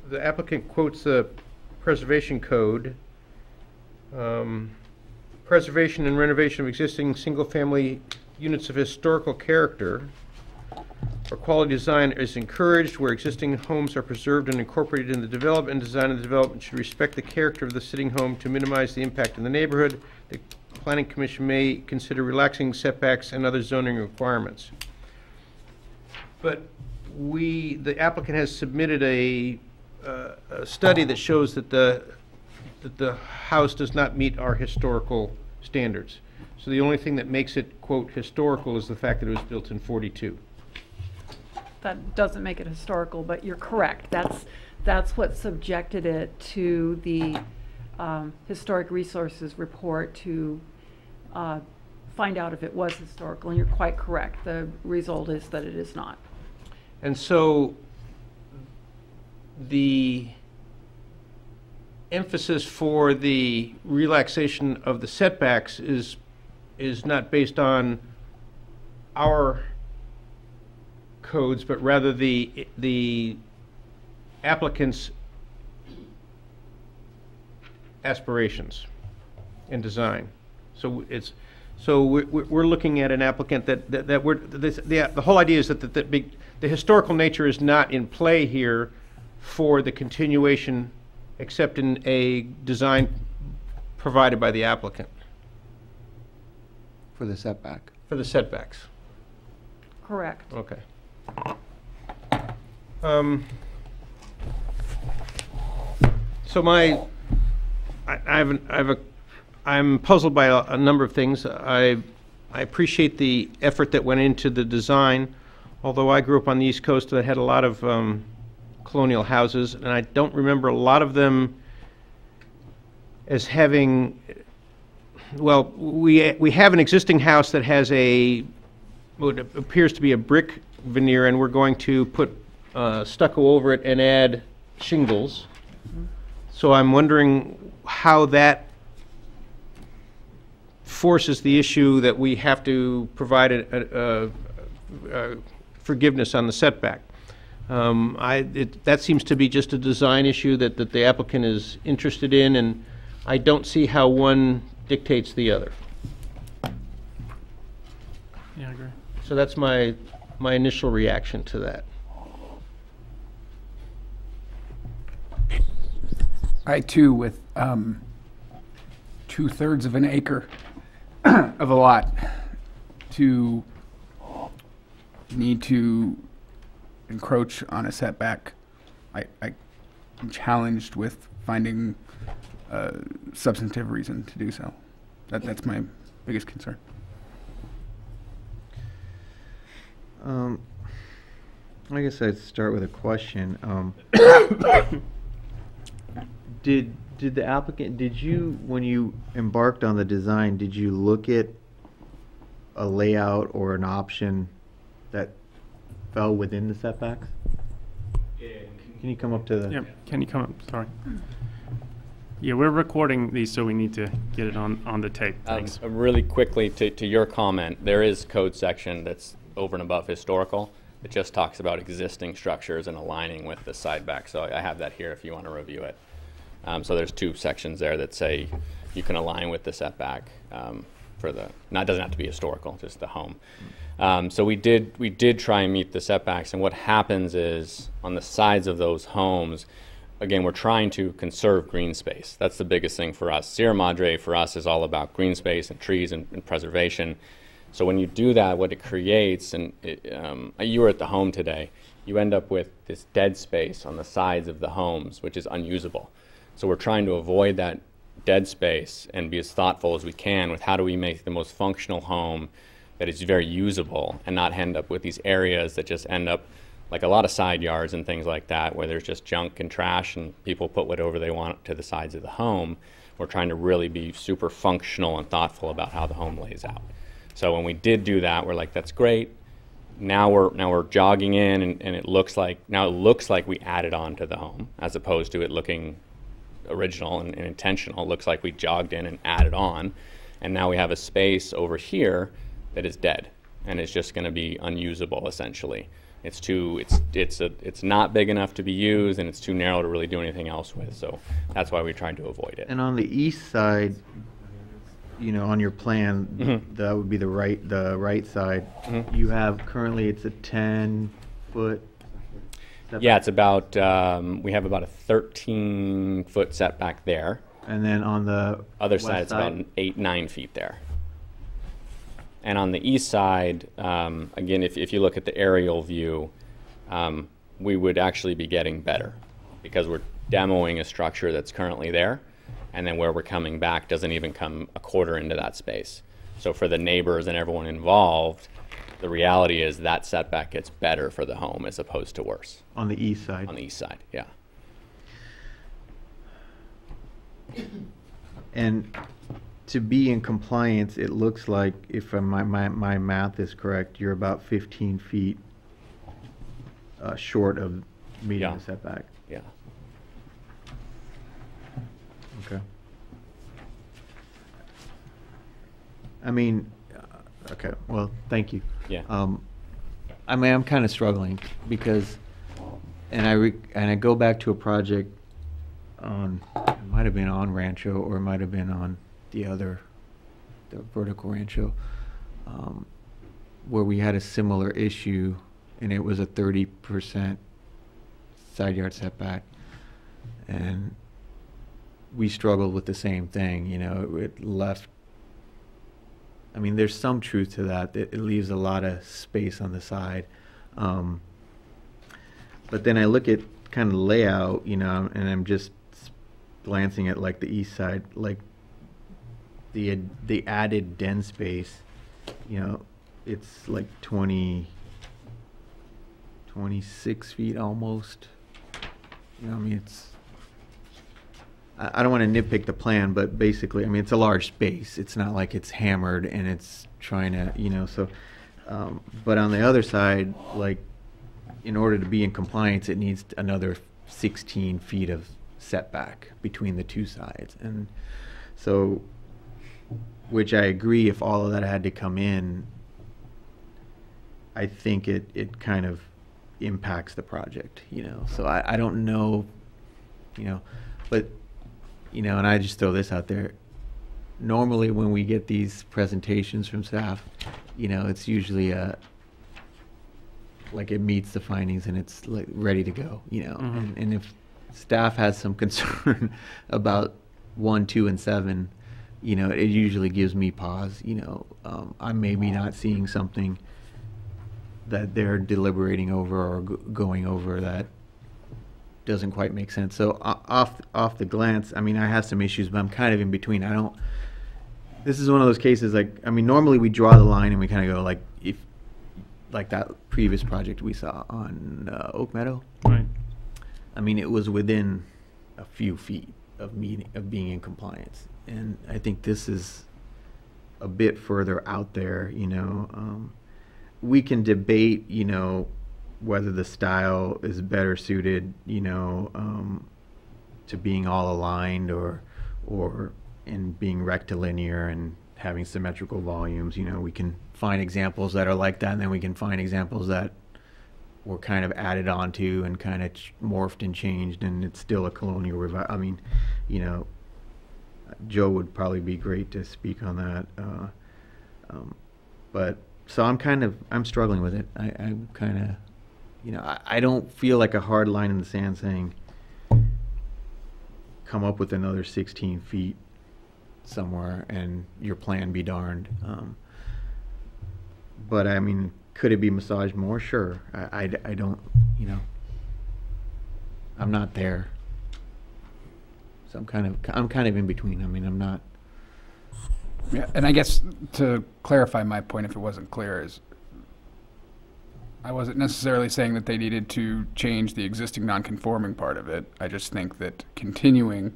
the applicant quotes the preservation code. Preservation and renovation of existing single-family units of historical character or quality design is encouraged where existing homes are preserved and incorporated in the development. Design of the development should respect the character of the sitting home to minimize the impact in the neighborhood. The Planning Commission may consider relaxing setbacks and other zoning requirements. But the applicant has submitted a study that shows that the house does not meet our historical standards. So the only thing that makes it, quote, historical is the fact that it was built in 42. That doesn't make it historical, but you're correct. That's what subjected it to the Historic Resources report to find out if it was historical, and you're quite correct. The result is that it is not. And so the emphasis for the relaxation of the setbacks is not based on our codes, but rather the applicant's aspirations and design. So we're looking at an applicant that we're the whole idea is that the historical nature is not in play here for the continuation, except in a design provided by the applicant. For the setback. For the setbacks. Correct. Okay. So I'm puzzled by a number of things. I appreciate the effort that went into the design, although I grew up on the East Coast that had a lot of colonial houses, and I don't remember a lot of them as having, well, we have an existing house that has what appears to be a brick veneer, and we're going to put stucco over it and add shingles. So I'm wondering how that forces the issue that we have to provide forgiveness on the setback. That seems to be just a design issue that the applicant is interested in, and I don't see how one dictates the other. Yeah, I agree. So that's my initial reaction to that. I too, with 2/3 of an acre of a lot, to need to encroach on a setback, I'm challenged with finding a substantive reason to do so. That's my biggest concern. I guess I'd start with a question. Did the applicant, when you embarked on the design, did you look at a layout or an option that fell within the setbacks? Can you come up to the... Yeah, can you come up? Sorry. Yeah, we're recording these, so we need to get it on the tape. Thanks. Really quickly, to your comment, there is code section that's over and above historical. It just talks about existing structures and aligning with the side back. So I have that here if you want to review it. So there's 2 sections there that say you can align with the setback for the, now it doesn't have to be historical, just the home. So we did try and meet the setbacks, and what happens is on the sides of those homes, again, we're trying to conserve green space. That's the biggest thing for us. Sierra Madre for us is all about green space and trees and preservation. So when you do that, what it creates, and you were at the home today, you end up with this dead space on the sides of the homes, which is unusable. So we're trying to avoid that dead space and be as thoughtful as we can with how do we make the most functional home that is very usable and not end up with these areas that just end up like a lot of side yards and things like that where there's just junk and trash and people put whatever they want to the sides of the home. We're trying to really be super functional and thoughtful about how the home lays out. So when we did do that, we're like, that's great. Now we're jogging in and it looks like we added on to the home as opposed to it looking original and intentional. It looks like we jogged in and added on, and now we have a space over here that is dead and it's just going to be unusable essentially. It's not big enough to be used, and it's too narrow to really do anything else with. So that's why we tried to avoid it. And on the east side, you know, on your plan, that would be the right side. You have currently it's a 10-foot. Yeah, it's about we have about a 13-foot setback there. And then on the other side, it's about 8-9 feet there. And on the east side, again, if you look at the aerial view, we would actually be getting better because we're demoing a structure that's currently there, and then where we're coming back doesn't even come a quarter into that space. So for the neighbors and everyone involved, the reality is that setback gets better for the home as opposed to worse. On the east side. On the east side, yeah. And to be in compliance, it looks like, if my math is correct, you're about 15 feet short of meeting Yeah. the setback. Yeah. Okay. I mean, okay, well, thank you. Yeah. I mean, I'm kind of struggling because, and I go back to a project on, it might have been on Rancho or it might have been on the vertical Rancho, where we had a similar issue, and it was a 30% side yard setback, and we struggled with the same thing. You know, it left. I mean, there's some truth to that. It leaves a lot of space on the side. But then I look at kind of layout, you know, and I'm just glancing at like the east side, like the added den space, you know, it's like 26 feet almost. You know, I mean, it's, I don't want to nitpick the plan, but basically, I mean, it's a large space. It's not like it's hammered and it's trying to, you know, so, but on the other side, like, in order to be in compliance, it needs another 16 feet of setback between the two sides. And so, which I agree, if all of that had to come in, I think it kind of impacts the project, you know. So I don't know, you know, but, you know, and I just throw this out there. Normally when we get these presentations from staff, you know, it's usually like it meets the findings and it's like ready to go, you know. And if staff has some concern about 1, 2, and 7, you know, it usually gives me pause, you know. I'm maybe not seeing something that they're deliberating over or going over that doesn't quite make sense. So off the glance, I mean, I have some issues, but I'm kind of in between. This is one of those cases, like, I mean, normally we draw the line and we kind of go like, if, like that previous project we saw on Oak Meadow. Right. I mean, it was within a few feet of being in compliance. And I think this is a bit further out there, you know. We can debate, you know, whether the style is better suited, you know, to being all aligned or in being rectilinear and having symmetrical volumes. You know, we can find examples that are like that, and then we can find examples that were kind of added onto and kind of morphed and changed, and it's still a colonial revival. I mean, you know, Joe would probably be great to speak on that. But so I'm struggling with it. I'm kind of, you know, I don't feel like a hard line in the sand saying come up with another 16 feet somewhere and your plan be darned. But I mean, could it be massaged more? Sure. I don't, you know, I'm not there. So I'm kind of in between. I mean, I'm not. Yeah, and I guess to clarify my point, if it wasn't clear, is I wasn't necessarily saying that they needed to change the existing non-conforming part of it. I just think that continuing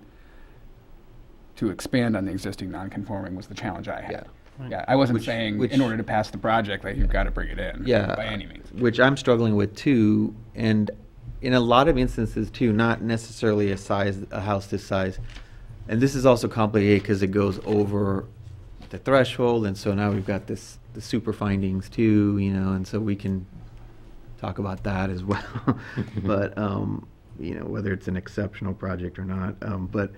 to expand on the existing non-conforming was the challenge I had. Yeah. Yeah, I wasn't saying in order to pass the project that you've got to bring it in. Yeah, by any means. Which I'm struggling with too, and in a lot of instances too, not necessarily a house this size, and this is also complicated because it goes over the threshold, and so now we've got the super findings too, you know, and so we can talk about that as well. But you know, whether it's an exceptional project or not, but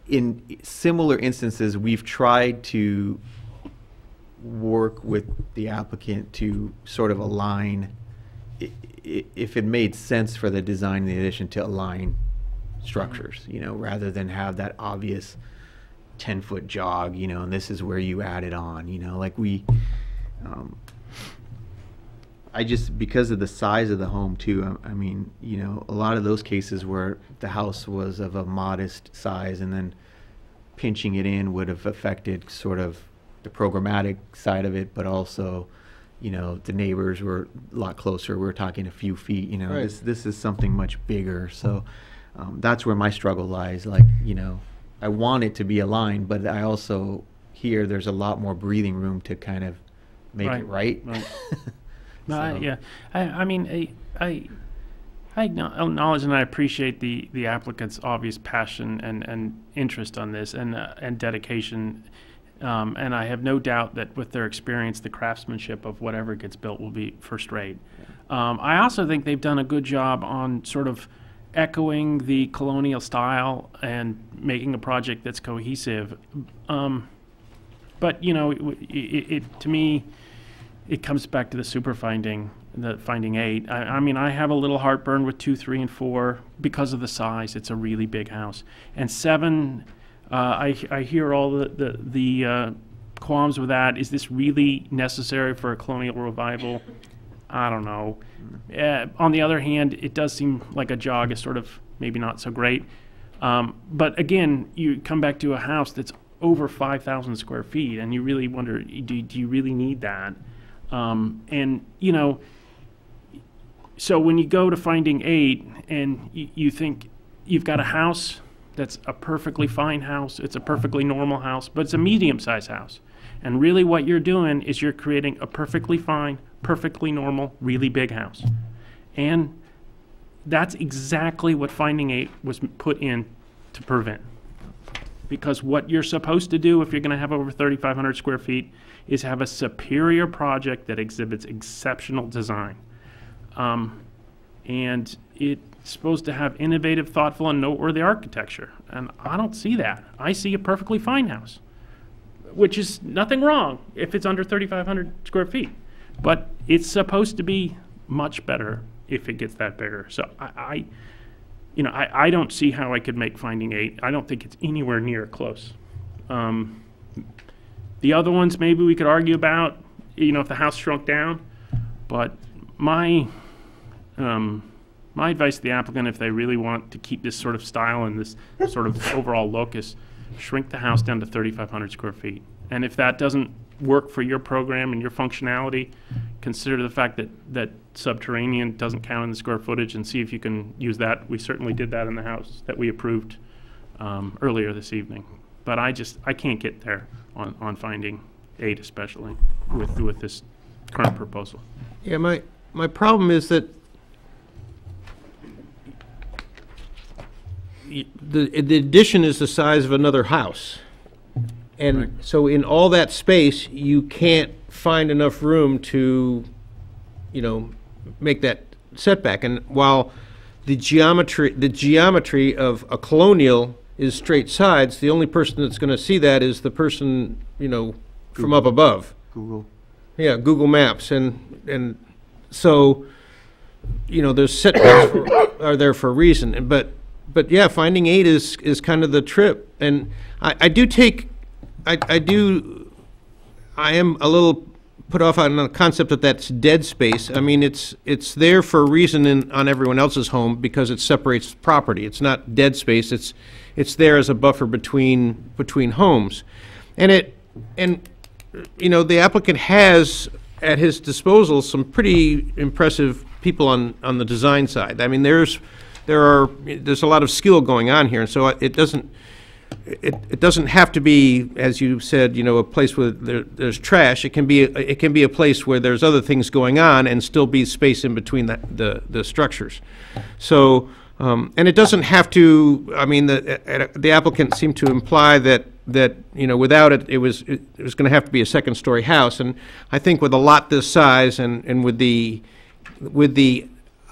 in similar instances, we've tried to work with the applicant to sort of align, if it made sense for the design and the addition, to align structures, you know, rather than have that obvious 10-foot jog, you know, and this is where you add it on, you know, like I just, because of the size of the home too, I mean, you know, a lot of those cases where the house was of a modest size and then pinching it in would have affected sort of the programmatic side of it, but also, you know, the neighbors were a lot closer. We were talking a few feet, you know, Right. this is something much bigger. So that's where my struggle lies. Like, you know, I want it to be aligned, but I also hear there's a lot more breathing room to kind of make it right. Right. No, So- yeah, I mean, I acknowledge and I appreciate the applicant's obvious passion and interest on this and dedication, and I have no doubt that with their experience, the craftsmanship of whatever gets built will be first rate. I also think they've done a good job on sort of echoing the colonial style and making a project that's cohesive. But you know, to me, it comes back to the super finding, the finding 8. I mean, I have a little heartburn with 2, 3, and 4 because of the size. It's a really big house. And 7, I hear all the qualms with that. Is this really necessary for a colonial revival? I don't know. On the other hand, it does seem like a jog is sort of maybe not so great. But again, you come back to a house that's over 5,000 square feet, and you really wonder, do you really need that? And, you know, so when you go to finding 8 and you think you've got a house that's a perfectly fine house, it's a perfectly normal house, but it's a medium-sized house. And really what you're doing is you're creating a perfectly fine, perfectly normal, really big house. And that's exactly what finding 8 was put in to prevent. Because what you're supposed to do if you're going to have over 3,500 square feet is have a superior project that exhibits exceptional design. And it's supposed to have innovative, thoughtful, and noteworthy architecture. And I don't see that. I see a perfectly fine house, which is nothing wrong if it's under 3,500 square feet. But it's supposed to be much better if it gets that bigger. So I don't see how I could make finding 8. I don't think it's anywhere near close. The other ones maybe we could argue about, you know, if the house shrunk down. But my advice to the applicant, if they really want to keep this sort of style and this sort of overall look, is shrink the house down to 3,500 square feet. And if that doesn't work for your program and your functionality, consider the fact that subterranean doesn't count in the square footage and see if you can use that. We certainly did that in the house that we approved earlier this evening. But I can't get there on finding 8, especially with this current proposal. Yeah, my problem is that the addition is the size of another house. And so in all that space, you can't find enough room to, you know, make that setback. And while the geometry of a colonial is straight sides, the only person that's going to see that is the person, you know, from up above. Google. Yeah, Google Maps. And so, you know, there's setbacks are there for a reason. But yeah, finding 8 is kind of the trip. And I am a little put off on the concept that that's dead space. I mean, it's there for a reason on everyone else's home because it separates property. It's not dead space. It's there as a buffer between homes, and you know, the applicant has at his disposal some pretty impressive people on the design side. I mean, there's a lot of skill going on here, and so it doesn't have to be, as you said, you know, a place where there's trash. It can be a place where there's other things going on and still be space in between the structures. So, and it doesn't have to. I mean, the applicant seemed to imply that you know, without it, it was going to have to be a second-story house. And I think with a lot this size and with the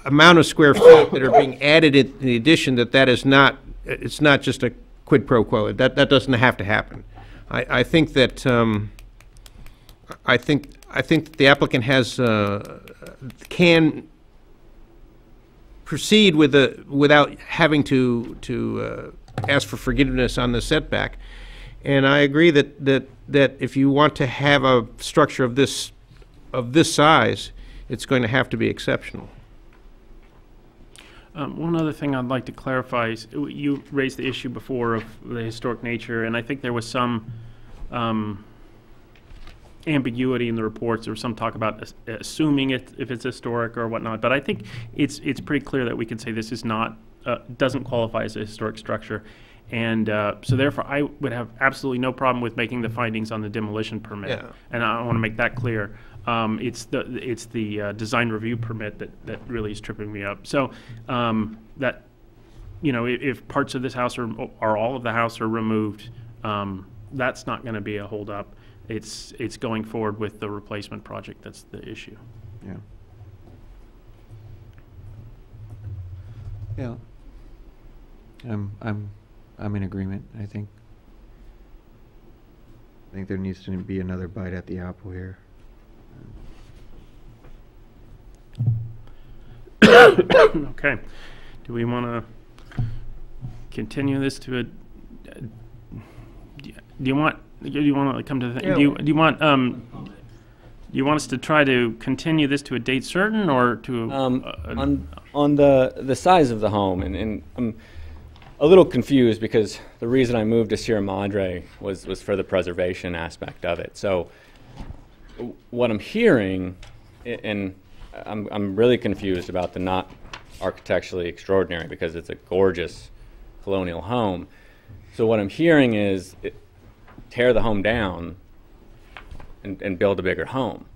amount of square feet that are being added in the addition, that is not. It's not just a quid pro quo. That doesn't have to happen. I think that I think the applicant can proceed without having to ask for forgiveness on the setback. And I agree that if you want to have a structure of this size, it's going to have to be exceptional. One other thing I'd like to clarify is you raised the issue before of the historic nature, and I think there was some ambiguity in the reports. There was some talk about assuming it if it's historic or whatnot. But I think it's pretty clear that we can say this is not doesn't qualify as a historic structure, and so therefore I would have absolutely no problem with making the findings on the demolition permit. Yeah. And I want to make that clear. It's the design review permit that really is tripping me up. So that, you know, if parts of this house or all of the house are removed, that's not going to be a holdup. It's going forward with the replacement project that's the issue. Yeah. Yeah. I'm in agreement. I think there needs to be another bite at the apple here. Okay. Do we want to continue this to a? Do you want to come to the? Yeah. Do you want us to try to continue this to a date certain or to? On the size of the home, and I'm a little confused because the reason I moved to Sierra Madre was for the preservation aspect of it. So what I'm hearing, and I'm really confused about the not architecturally extraordinary because it's a gorgeous colonial home. So what I'm hearing is tear the home down and build a bigger home.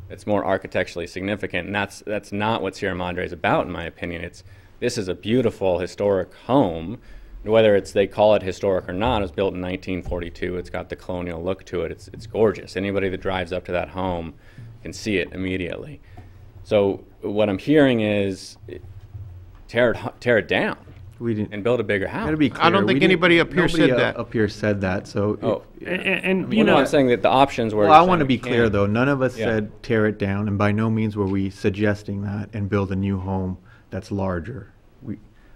It's more architecturally significant, and that's not what Sierra Madre is about, in my opinion. This is a beautiful historic home. Whether they call it historic or not, it was built in 1942. It's got the colonial look to it. It's gorgeous. Anybody that drives up to that home can see it immediately. So what I'm hearing is tear it down and build a bigger house. Gotta be clear. I don't think anybody up here said that. Up here said that. So, And you know, I'm saying that the options were. well, I want to be clear though. None of us Yeah. said tear it down, and by no means were we suggesting that and build a new home that's larger.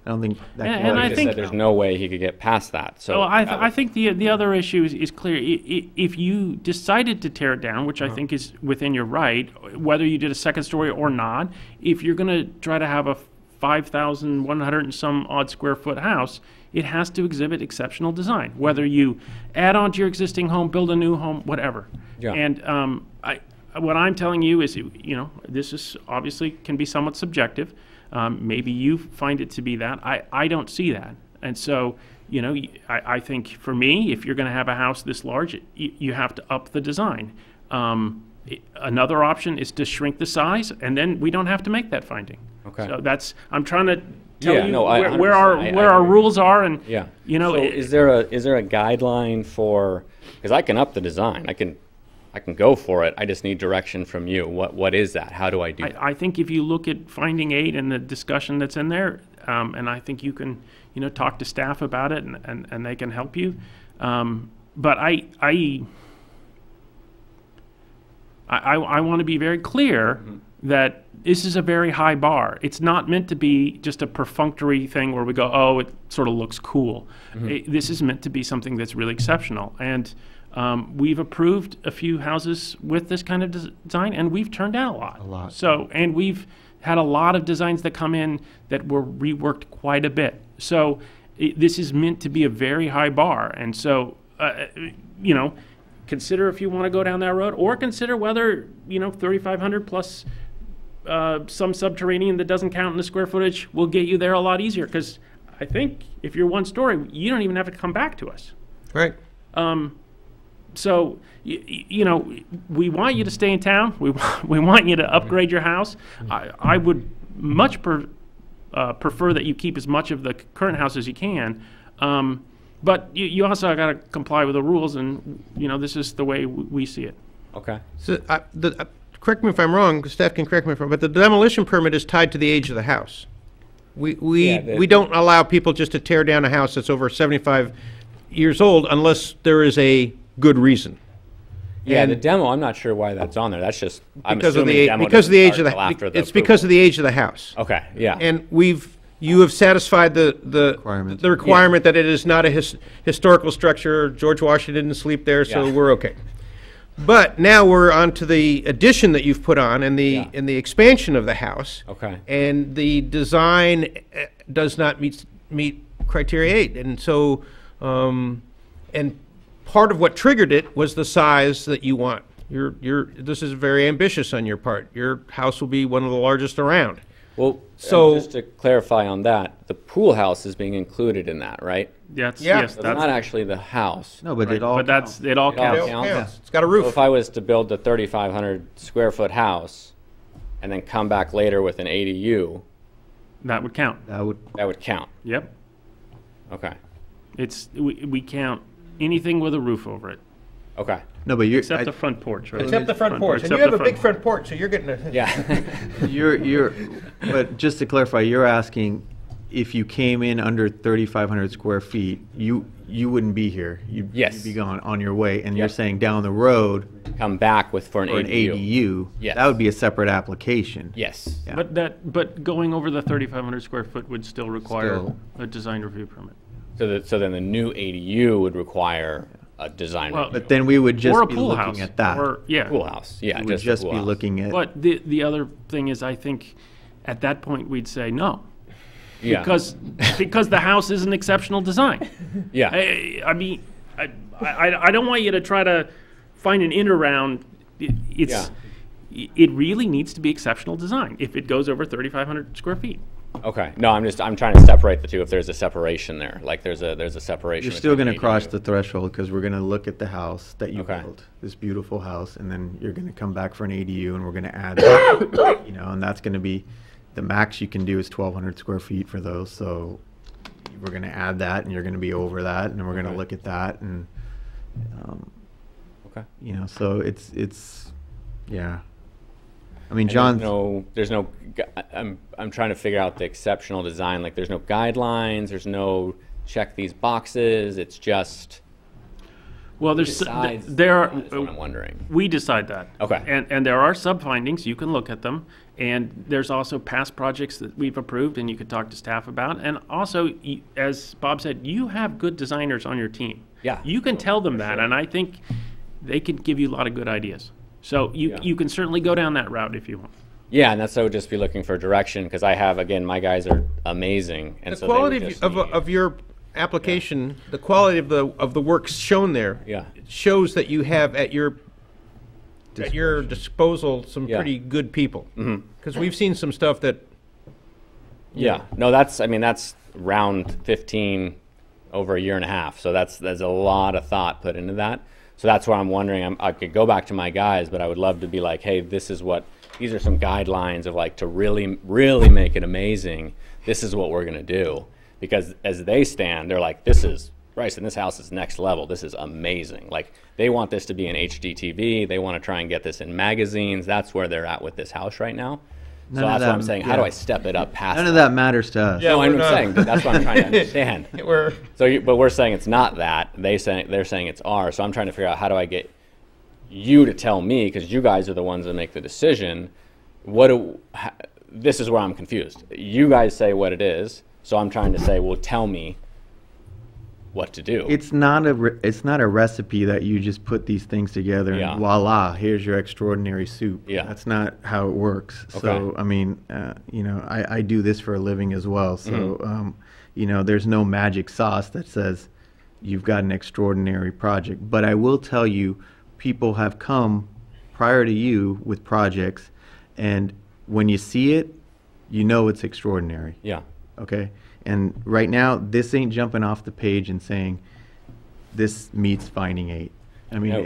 I don't think that. And I They think said there's no way he could get past that. So well, I think the other issue is clear. If you decided to tear it down, which I think is within your right, whether you did a second story or not, if you're going to try to have a 5,100 and some odd square foot house, it has to exhibit exceptional design. Whether you add on to your existing home, build a new home, whatever. Yeah. And what I'm telling you is, you know, this is obviously can be somewhat subjective. Maybe you find it to be that. I don't see that. And so, you know, I think for me, if you're going to have a house this large, you have to up the design. Another option is to shrink the size, and then we don't have to make that finding. Okay. So I'm trying to tell you no, where our rules are, and yeah. you know, So is there a guideline for? Because I can up the design. I can go for it. I just need direction from you. What is that? How do I do that? I think if you look at finding 8 and the discussion that's in there, and I think you can, you know, talk to staff about it, and they can help you. But I want to be very clear that this is a very high bar. It's not meant to be just a perfunctory thing where we go, oh, it sort of looks cool. This is meant to be something that's really exceptional. And we've approved a few houses with this kind of design, and we've turned down a lot. A lot. So, and we've had a lot of designs that come in that were reworked quite a bit. So this is meant to be a very high bar. And so, you know, consider if you want to go down that road, or consider whether, you know, 3,500 plus some subterranean that doesn't count in the square footage will get you there a lot easier. Because I think if you're one story, you don't even have to come back to us. Right. So, you know, we want you to stay in town. We want you to upgrade your house. I would much prefer that you keep as much of the current house as you can. But you also got to comply with the rules, and, you know, this is the way we see it. Okay. So, correct me if I'm wrong, staff can correct me if I'm wrong, but the demolition permit is tied to the age of the house. We don't allow people just to tear down a house that's over 75 years old unless there is a good reason. Yeah, And the demo, I'm not sure why that's on there. That's just, I'm because of assuming the demo because of the age doesn't of start till after the it's approval. because of the age of the house. Okay, yeah. And you have satisfied the requirement that it is not a historical structure. George Washington didn't sleep there, so Yeah. we're okay. But now we're on to the addition that you've put on and the expansion of the house. Okay. And the design does not meet criteria 8. And so, and part of what triggered it was the size that you want. This is very ambitious on your part. Your house will be one of the largest around. Well, so just to clarify on that, the pool house is being included in that, right? Yes, Yeah. yes, So that's it's not actually the house. No, but right, it all. but that's it. All It all counts. counts. It's got a roof. So if I was to build the 3,500 square foot house and then come back later with an ADU, That would count. That would. that would count. Yep. Okay. We count anything with a roof over it, Okay. No, but you're. except the front porch, right? Except the front porch. And Except you have the a big front front porch, so you're getting a... Yeah. You're. But just to clarify, you're asking if you came in under 3,500 square feet, you wouldn't be here. Yes. You'd be gone on your way, and you're Yep. saying down the road Come back with for an for an ADU. ADU. Yes. That would be a separate application. Yes. Yeah. But going over the 3,500 square foot would still require Still. a design review permit. So then the new ADU would require a design Well, review. But then we would just Or a be pool looking house. at that. Or, yeah. Pool house. Yeah, We would just, just a pool be house. looking at. But the other thing is, I think at that point we'd say no. Yeah. Because the house is an exceptional design. Yeah. I mean, I don't want you to try to find an in around. It really needs to be exceptional design if it goes over 3,500 square feet. Okay. No, I'm trying to separate the two. If there's a separation there, like there's a separation. You're still between going to cross ADU. the threshold because we're going to look at the house that you Okay. built, this beautiful house, and then you're going to come back for an ADU, and we're going to add that, and that's going to be the max you can do is 1,200 square feet for those. So we're going to add that, and you're going to be over that, and then we're going to Okay. look at that, and Okay. so it's yeah. I mean, John. There's no. I'm trying to figure out the exceptional design. Like, there's no guidelines. There's no check these boxes. It's just. Well, Who there decides are. That's what I'm wondering. We decide that. Okay. And there are sub findings. You can look at them. And there's also past projects that we've approved, and you could talk to staff about. And also, as Bob said, you have good designers on your team. Yeah. You can tell them that, and I think they could give you a lot of good ideas. So you can certainly go down that route if you want. Yeah, and that's I would just be looking for direction because I have again my guys are amazing, and The so they would quality just of need- your application, the quality of the work shown there, Yeah. shows that you have at your disposal some Yeah. pretty good people. Mhm. Because we've seen some stuff that. Yeah, no, that's round 15 over a year and a half. So there's a lot of thought put into that. So that's why I'm wondering. I could go back to my guys, but I would love to be like, hey, these are some guidelines of like to really, really make it amazing. This is what we're gonna do because as they stand, they're like, this is Bryson. This house is next level. This is amazing. Like they want this to be an HDTV. They want to try and get this in magazines. That's where they're at with this house right now. So that's what I'm saying. How do I step it up past? None of that matters to us. Yeah, No, I'm we're not. saying that's what I'm trying to understand. We're But we're saying it's not that. They're saying it's ours. So I'm trying to figure out how do I get you to tell me because you guys are the ones that make the decision. This is where I'm confused. You guys say what it is, so I'm trying to say, well, tell me what to do. It's not a recipe that you just put these things together Yeah. and voila, here's your extraordinary soup. Yeah. That's not how it works. So Okay. I mean, I do this for a living as well. So Mm-hmm. there's no magic sauce that says you've got an extraordinary project. But I will tell you, people have come prior to you with projects, and when you see it, you know it's extraordinary. Yeah. Okay? And right now, this ain't jumping off the page and saying, this meets finding 8. I mean, No.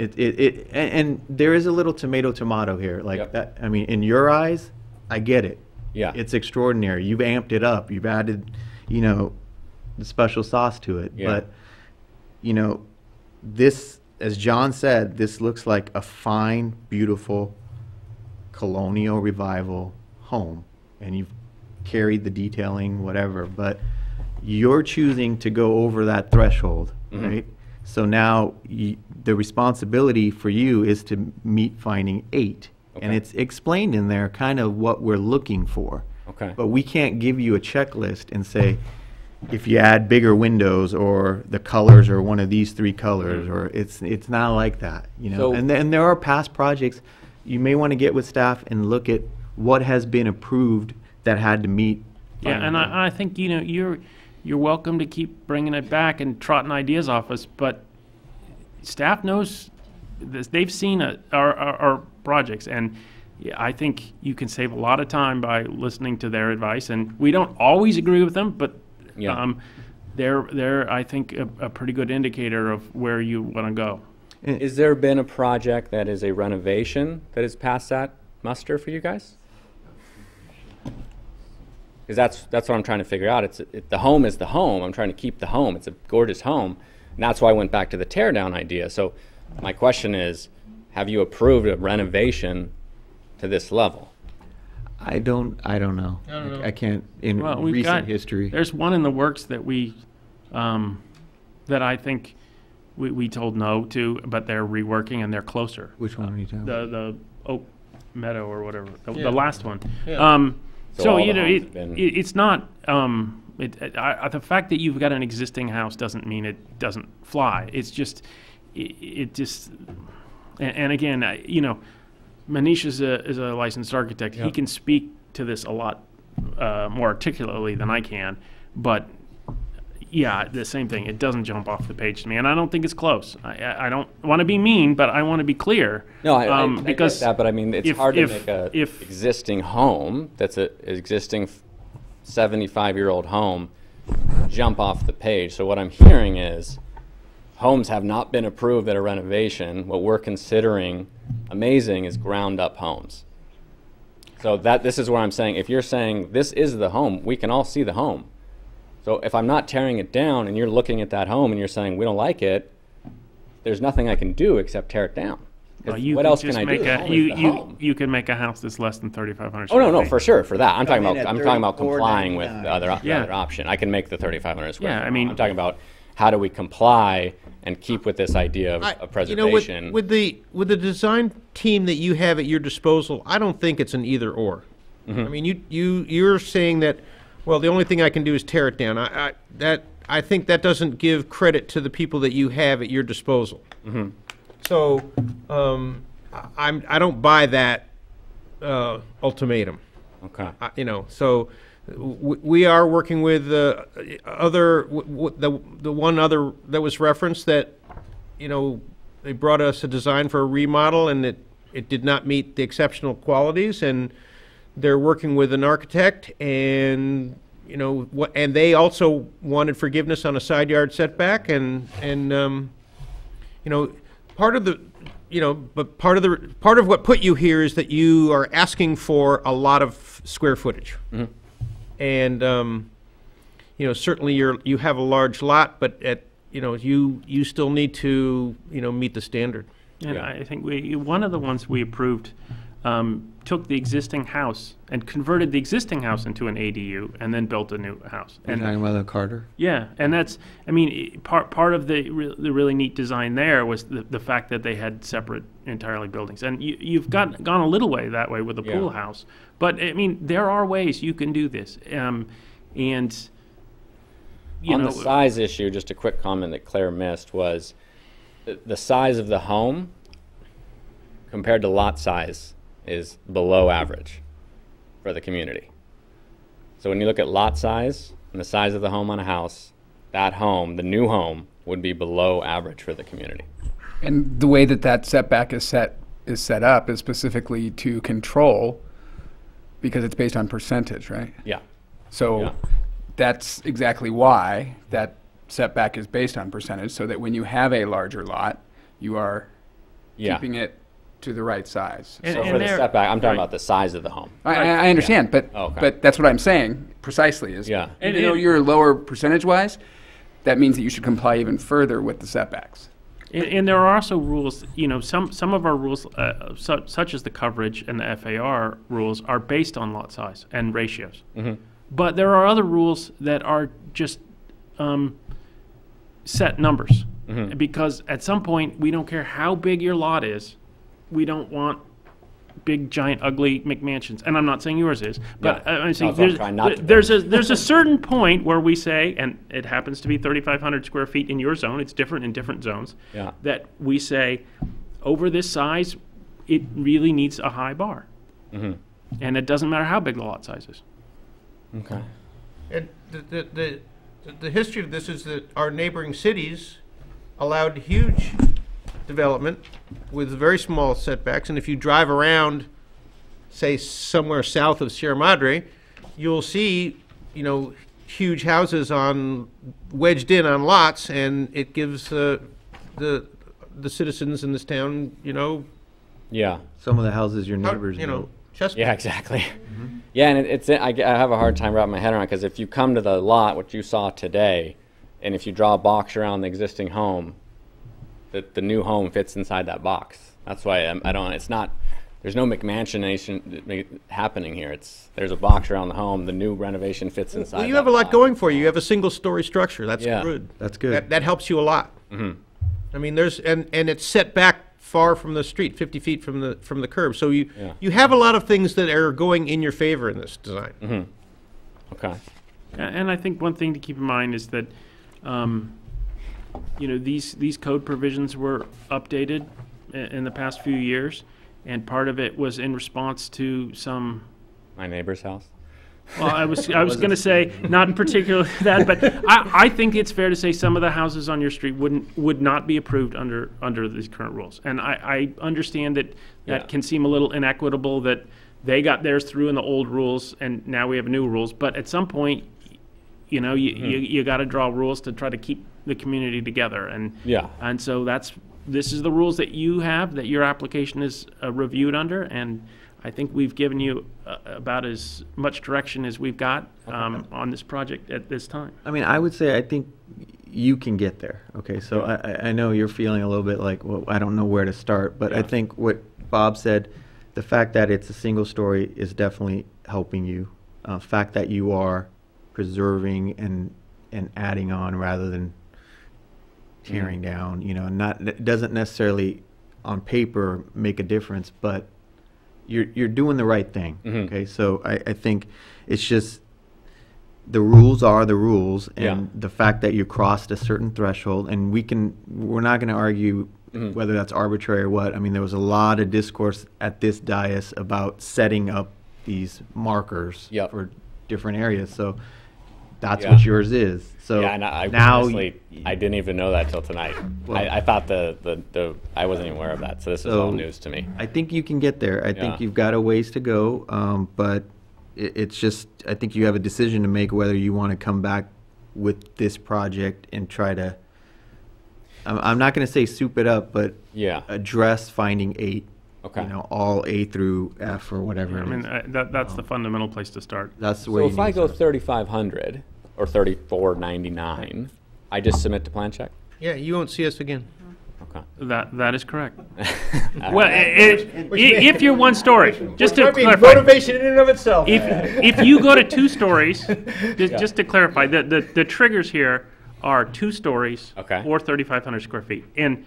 and there is a little tomato here. Like Yep. that, I mean, in your eyes, I get it. Yeah. It's extraordinary. You've amped it up. You've added, the special sauce to it. Yeah. But, this, as John said, this looks like a fine, beautiful colonial revival home. And you've carried the detailing, whatever, but you're choosing to go over that threshold, Mhm. right? So now the responsibility for you is to meet finding 8. And Okay. it's explained in there kind of what we're looking for. Okay. But we can't give you a checklist and say, if you add bigger windows or the colors are one of these three colors, or it's not like that, you know. So- And then there are past projects. You may want to get with staff and look at what has been approved that had to meet. Yeah, and I think, you know, you're welcome to keep bringing it back and trotting ideas off us, but staff knows this. They've seen our projects, and yeah, I think you can save a lot of time by listening to their advice. And we don't always agree with them, but Yeah. they're I think a pretty good indicator of where you want to go. Is there been a project that is a renovation that has passed that muster for you guys? Because that's what I'm trying to figure out. The home is the home. I'm trying to keep the home. It's a gorgeous home. And that's why I went back to the tear down idea. So my question is, have you approved a renovation to this level? I don't know. I can't, in Well, we've recent got, history. There's one in the works that that I think we told no to, but they're reworking and they're closer. Which one are you talking about? The Oak Meadow or whatever, Yeah. the last one. Yeah. So all you the know, homes have been- it's not. The fact that you've got an existing house doesn't mean it doesn't fly. It's just, it just, and again, you know, Manish is a licensed architect. He can speak to this a lot more articulately than I can, but yeah, the same thing. It doesn't jump off the page to me, and I don't think it's close. I don't want to be mean, but I want to be clear. No, I because get that, but I mean, it's if- hard to if- make a if- existing home that's an existing 75-year-old home jump off the page. So what I'm hearing is homes have not been approved at a renovation. What we're considering amazing is ground-up homes. So this is where I'm saying, if you're saying this is the home, we can all see the home. So if I'm not tearing it down and you're looking at that home and you're saying we don't like it, there's nothing I can do except tear it down. 'Cause Well, you what can else just can I make do? The a, home is you, the you, home. you can make a house that's less than 3,500 Oh, no, square no, feet. for sure, for that. I'm talking in about, at I'm talking about 34, complying with 99. the other, the Yeah. other option. I can make the 3,500 square Yeah, foot I mean- home. I'm talking about how do we comply and keep with this idea of preservation. with the design team that you have at your disposal, I don't think it's an either or. Mm-hmm. I mean, you're saying that, well, the only thing I can do is tear it down. I think that doesn't give credit to the people that you have at your disposal. Mm-hmm. So I don't buy that ultimatum. Okay. You know, so we are working with the one other that was referenced that, you know, they brought us a design for a remodel and it did not meet the exceptional qualities, and they're working with an architect, and you know and they also wanted forgiveness on a side yard setback, and you know, part of what put you here is that you are asking for a lot of square footage. Mm-hmm. And you know, certainly you have a large lot, but you still need to, you know, meet the standard. And Yeah. I think one of the ones we approved took the existing house and converted the existing house into an ADU and then built a new house. You're talking about the Carter? Yeah, and that's, I mean, part of the really neat design there was the fact that they had separate entirely buildings. And you've gone a little way that way with the Yeah. pool house. But, I mean, there are ways you can do this. And, you On know. the size issue, just a quick comment that Claire missed was the size of the home compared to lot size is below average for the community. So when you look at lot size and the size of the home on a house, that home, the new home, would be below average for the community. And the way that setback is set up is specifically to control, because it's based on percentage, right? Yeah. So Yeah. that's exactly why that setback is based on percentage, so that when you have a larger lot, you are Yeah. keeping it to the right size. And- So and for the there- setback, I'm talking right. about the size of the home. I understand, but Oh, okay. but that's what I'm saying precisely is, Yeah. even though you're lower percentage-wise, that means that you should comply even further with the setbacks. And there are also rules, you know, some of our rules, such as the coverage and the FAR rules, are based on lot size and ratios. Mm-hmm. But there are other rules that are just set numbers. Mhm. Because at some point, we don't care how big your lot is, we don't want big, giant, ugly McMansions, and I'm not saying yours is, but Yeah. I'm saying That's what I'm trying not to be. there's a certain point where we say, and it happens to be 3,500 square feet in your zone, it's different in different zones, Yeah. that we say, over this size, it really needs a high bar. Mhm. And it doesn't matter how big the lot size is. Okay. And the history of this is that our neighboring cities allowed huge development with very small setbacks, and if you drive around, say, somewhere south of Sierra Madre, you'll see, huge houses wedged in on lots, and it gives the citizens in this town, Yeah. Some of the houses your how- neighbors built. just Yeah, exactly. Yeah, and I have a hard time wrapping my head around because if you come to the lot, what you saw today, and if you draw a box around the existing home, the new home fits inside that box. That's why I don't. It's not. There's no McMansionation happening here. There's a box around the home. The new renovation fits inside. Well, you that have a lot box. going for you. You have a single-story structure. That's Yeah. good. That's good. That helps you a lot. Mhm. I mean, and it's set back far from the street, 50 feet from the curb. So Yeah. you have a lot of things that are going in your favor in this design. Mhm. Okay. And I think one thing to keep in mind is that, these code provisions were updated in the past few years, and part of it was in response to some. My neighbor's house. Well, I was going to say not in particular that, but I think it's fair to say some of the houses on your street would not be approved under these current rules, and I understand that Yeah. can seem a little inequitable that they got theirs through in the old rules and now we have new rules, but at some point, you got to draw rules to try to keep the community together, and so this is the rules that you have, that your application is reviewed under, and I think we've given you about as much direction as we've got on this project at this time. I mean, I would say I think you can get there. Okay, so I know you're feeling a little bit like, well, I don't know where to start, but I think what Bob said, the fact that it's a single story is definitely helping you. Fact that you are preserving and adding on rather than tearing down, it doesn't necessarily on paper make a difference, but you're doing the right thing. Okay, so I think it's just the rules are the rules, and the fact that you crossed a certain threshold, and we're not going to argue whether that's arbitrary or what. I mean, there was a lot of discourse at this dais about setting up these markers for different areas, so that's what yours is. So yeah, and I now honestly, I didn't even know that till tonight. Well, I thought I wasn't even aware of that, so this is all news to me. I think you can get there. I think you've got a ways to go, but it's just, I think you have a decision to make whether you want to come back with this project and try to, I'm not going to say soup it up, but address finding 8. Okay. All A through F or whatever. I mean, that's the fundamental place to start. That's the So way. if I go 3,500 or 3,499, I just submit the plan check. Yeah, you won't see us again. Okay. that is correct. Well, if you're one story, just to clarify, motivation in and of itself. if you go to 2 stories, just to clarify, the triggers here are 2 stories or 3,500 square feet. And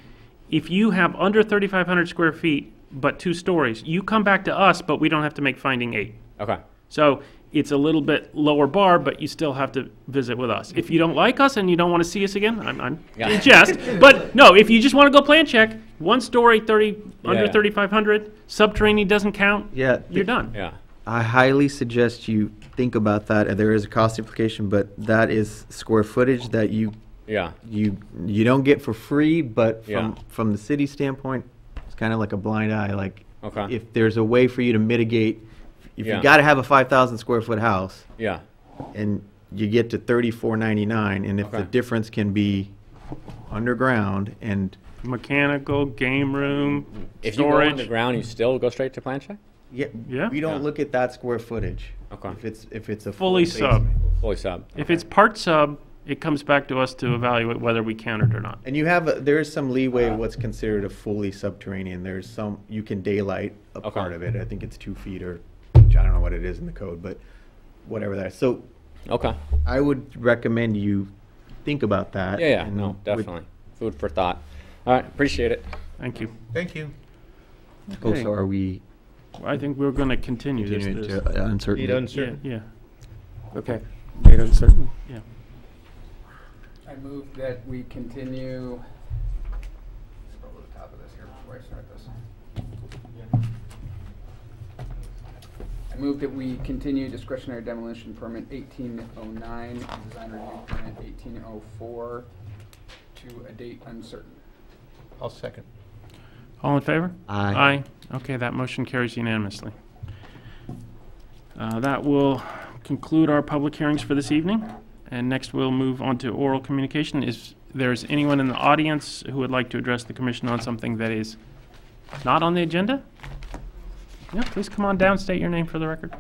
if you have under 3,500 square feet but 2 stories, you come back to us, but we don't have to make finding 8. Okay. So it's a little bit lower bar, but you still have to visit with us. If you don't like us and you don't want to see us again, I'm in jest. But no, if you just want to go plan check, 1 story, under 3,500, subterranean doesn't count. Yeah, you're done. Yeah. I highly suggest you think about that. There is a cost implication, but that is square footage that you don't get for free. But from the city standpoint, it's kind of like a blind eye. Like if there's a way for you to mitigate. If you got to have a 5,000 square foot house, and you get to 3,499, and if the difference can be underground and mechanical, game room, if storage. you go underground, you still go straight to plan check. Yeah. We don't look at that square footage. Okay. If it's a fully sub. Fully sub. If it's part sub, it comes back to us to evaluate whether we count it or not. And you have there is some leeway what's considered a fully subterranean. There's some you can daylight a part of it. I think it's 2 feet or. I don't know what it is in the code, but whatever that is. So, I would recommend you think about that. Yeah, no, definitely. Food for thought. All right, appreciate it. Thank you. Thank you. Oh, so are we I think we're going to continue this. Continue this. to uncertainty. Need uncertain. Yeah, Okay, date uncertain. yeah. I move that we continue. Scroll to the top of this here before I start this. I move that we continue discretionary demolition permit 1809 and design review permit 1804 to a date uncertain. I'll second. All in favor? Aye. Aye. Okay, that motion carries unanimously. That will conclude our public hearings for this evening. And next we'll move on to oral communication. If there's anyone in the audience who would like to address the commission on something that is not on the agenda, yeah, please come on down, state your name for the record.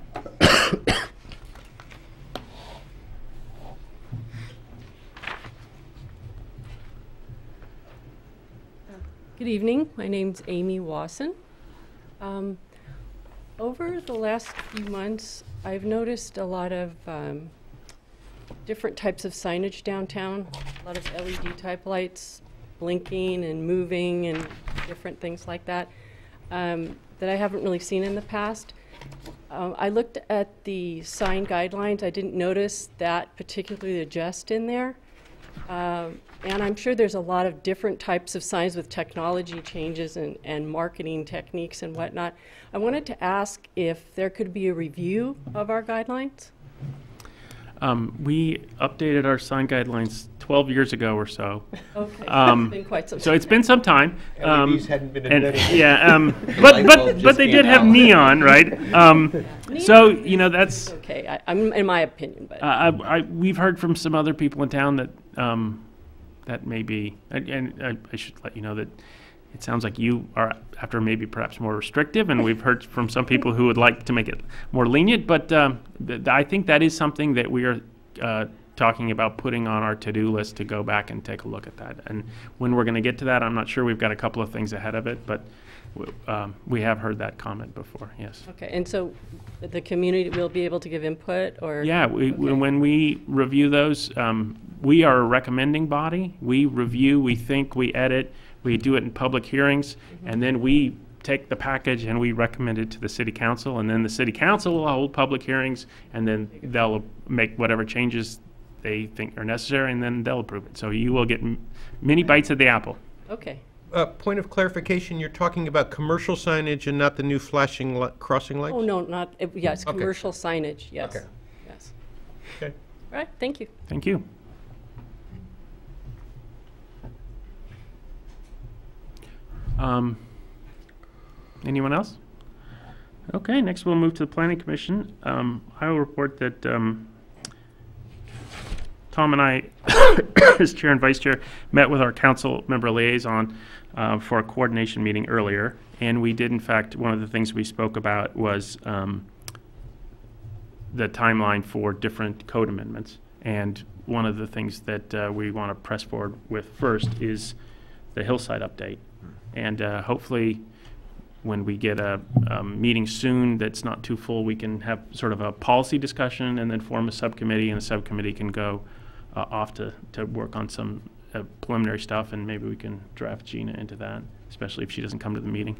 Good evening. My name's Amy Wasson. Over the last few months, I've noticed a lot of different types of signage downtown, a lot of LED type lights blinking and moving and different things like that that I haven't really seen in the past. I looked at the sign guidelines. I didn't notice that particularly just in there. And I'm sure there's a lot of different types of signs with technology changes and marketing techniques and whatnot. I wanted to ask if there could be a review of our guidelines. We updated our sign guidelines 12 years ago or so. Okay, it's been quite some time. So it's been some time. LEDs hadn't been invented. Yeah, Light bulb but just they came did have out. neon, right? So, you know, that's... Okay, I'm in my opinion, but... we've heard from some other people in town that that may be, and I should let you know that it sounds like you are after maybe perhaps more restrictive, and we've heard from some people who would like to make it more lenient, but I think that is something that we are talking about putting on our to-do list to go back and take a look at that. And when we're going to get to that, I'm not sure. We've got a couple of things ahead of it, but we have heard that comment before, yes. Okay, and so the community will be able to give input, or? Yeah, when we review those, we are a recommending body. We review, we think, we edit, we do it in public hearings, and then we take the package and we recommend it to the city council, and then the city council will hold public hearings, and then they'll make whatever changes they think are necessary, and then they'll approve it. So you will get many bites of the apple. Okay. Point of clarification, you're talking about commercial signage and not the new flashing crossing lights? Oh, no, not, yes, Okay. commercial signage, yes. Okay. Yes. Okay. All right, thank you. Thank you. Anyone else? Okay, next we'll move to the Planning Commission. I will report that Tom and I, as chair and vice chair, met with our council member liaison for a coordination meeting earlier. And we did, in fact, one of the things we spoke about was the timeline for different code amendments. And one of the things that we want to press forward with first is the hillside update. And hopefully, when we get a meeting soon that's not too full, we can have sort of a policy discussion and then form a subcommittee, and the subcommittee can go off to work on some preliminary stuff, and maybe we can draft Gina into that, especially if she doesn't come to the meeting.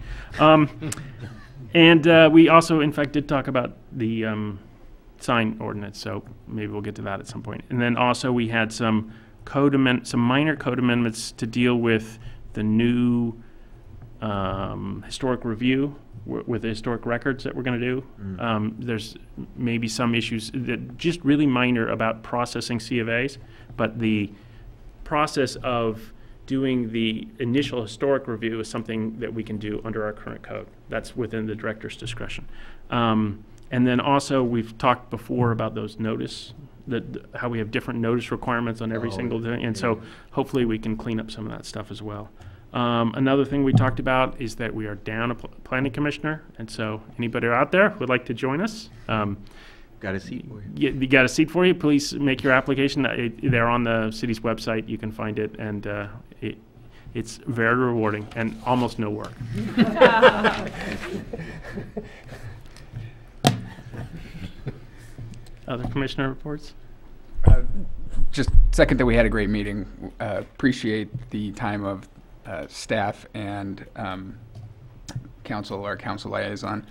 And we also, in fact, did talk about the sign ordinance, so maybe we'll get to that at some point. And then also we had some minor code amendments to deal with the new historic review with the historic records that we're going to do. There's maybe some issues that just really minor about processing C of A's, but the process of doing the initial historic review is something that we can do under our current code. That's within the director's discretion. And then also we've talked before about those notice, how we have different notice requirements on every single thing, and so hopefully we can clean up some of that stuff as well. Another thing we talked about is that we are down a planning commissioner, and so anybody out there who would like to join us, Got a seat for you. yeah, we got a seat for you. Please make your application. They're on the city's website. You can find it, and it's very rewarding and almost no work. Other commissioner reports? Just second that we had a great meeting. Appreciate the time of staff and our council liaison.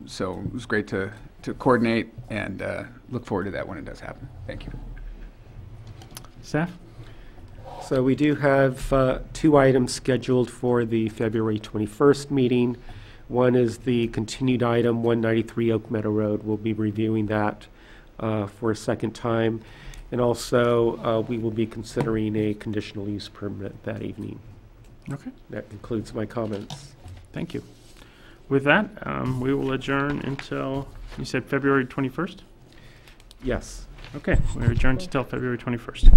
So it was great to coordinate and look forward to that when it does happen. Thank you. Staff? So we do have 2 items scheduled for the February 21st meeting. One is the continued item, 193 Oak Meadow Road. We'll be reviewing that for a second time. And also, we will be considering a conditional use permit that evening. Okay. That concludes my comments. Thank you. With that, we will adjourn until, you said February 21st? Yes. Okay, we're adjourned until February 21st.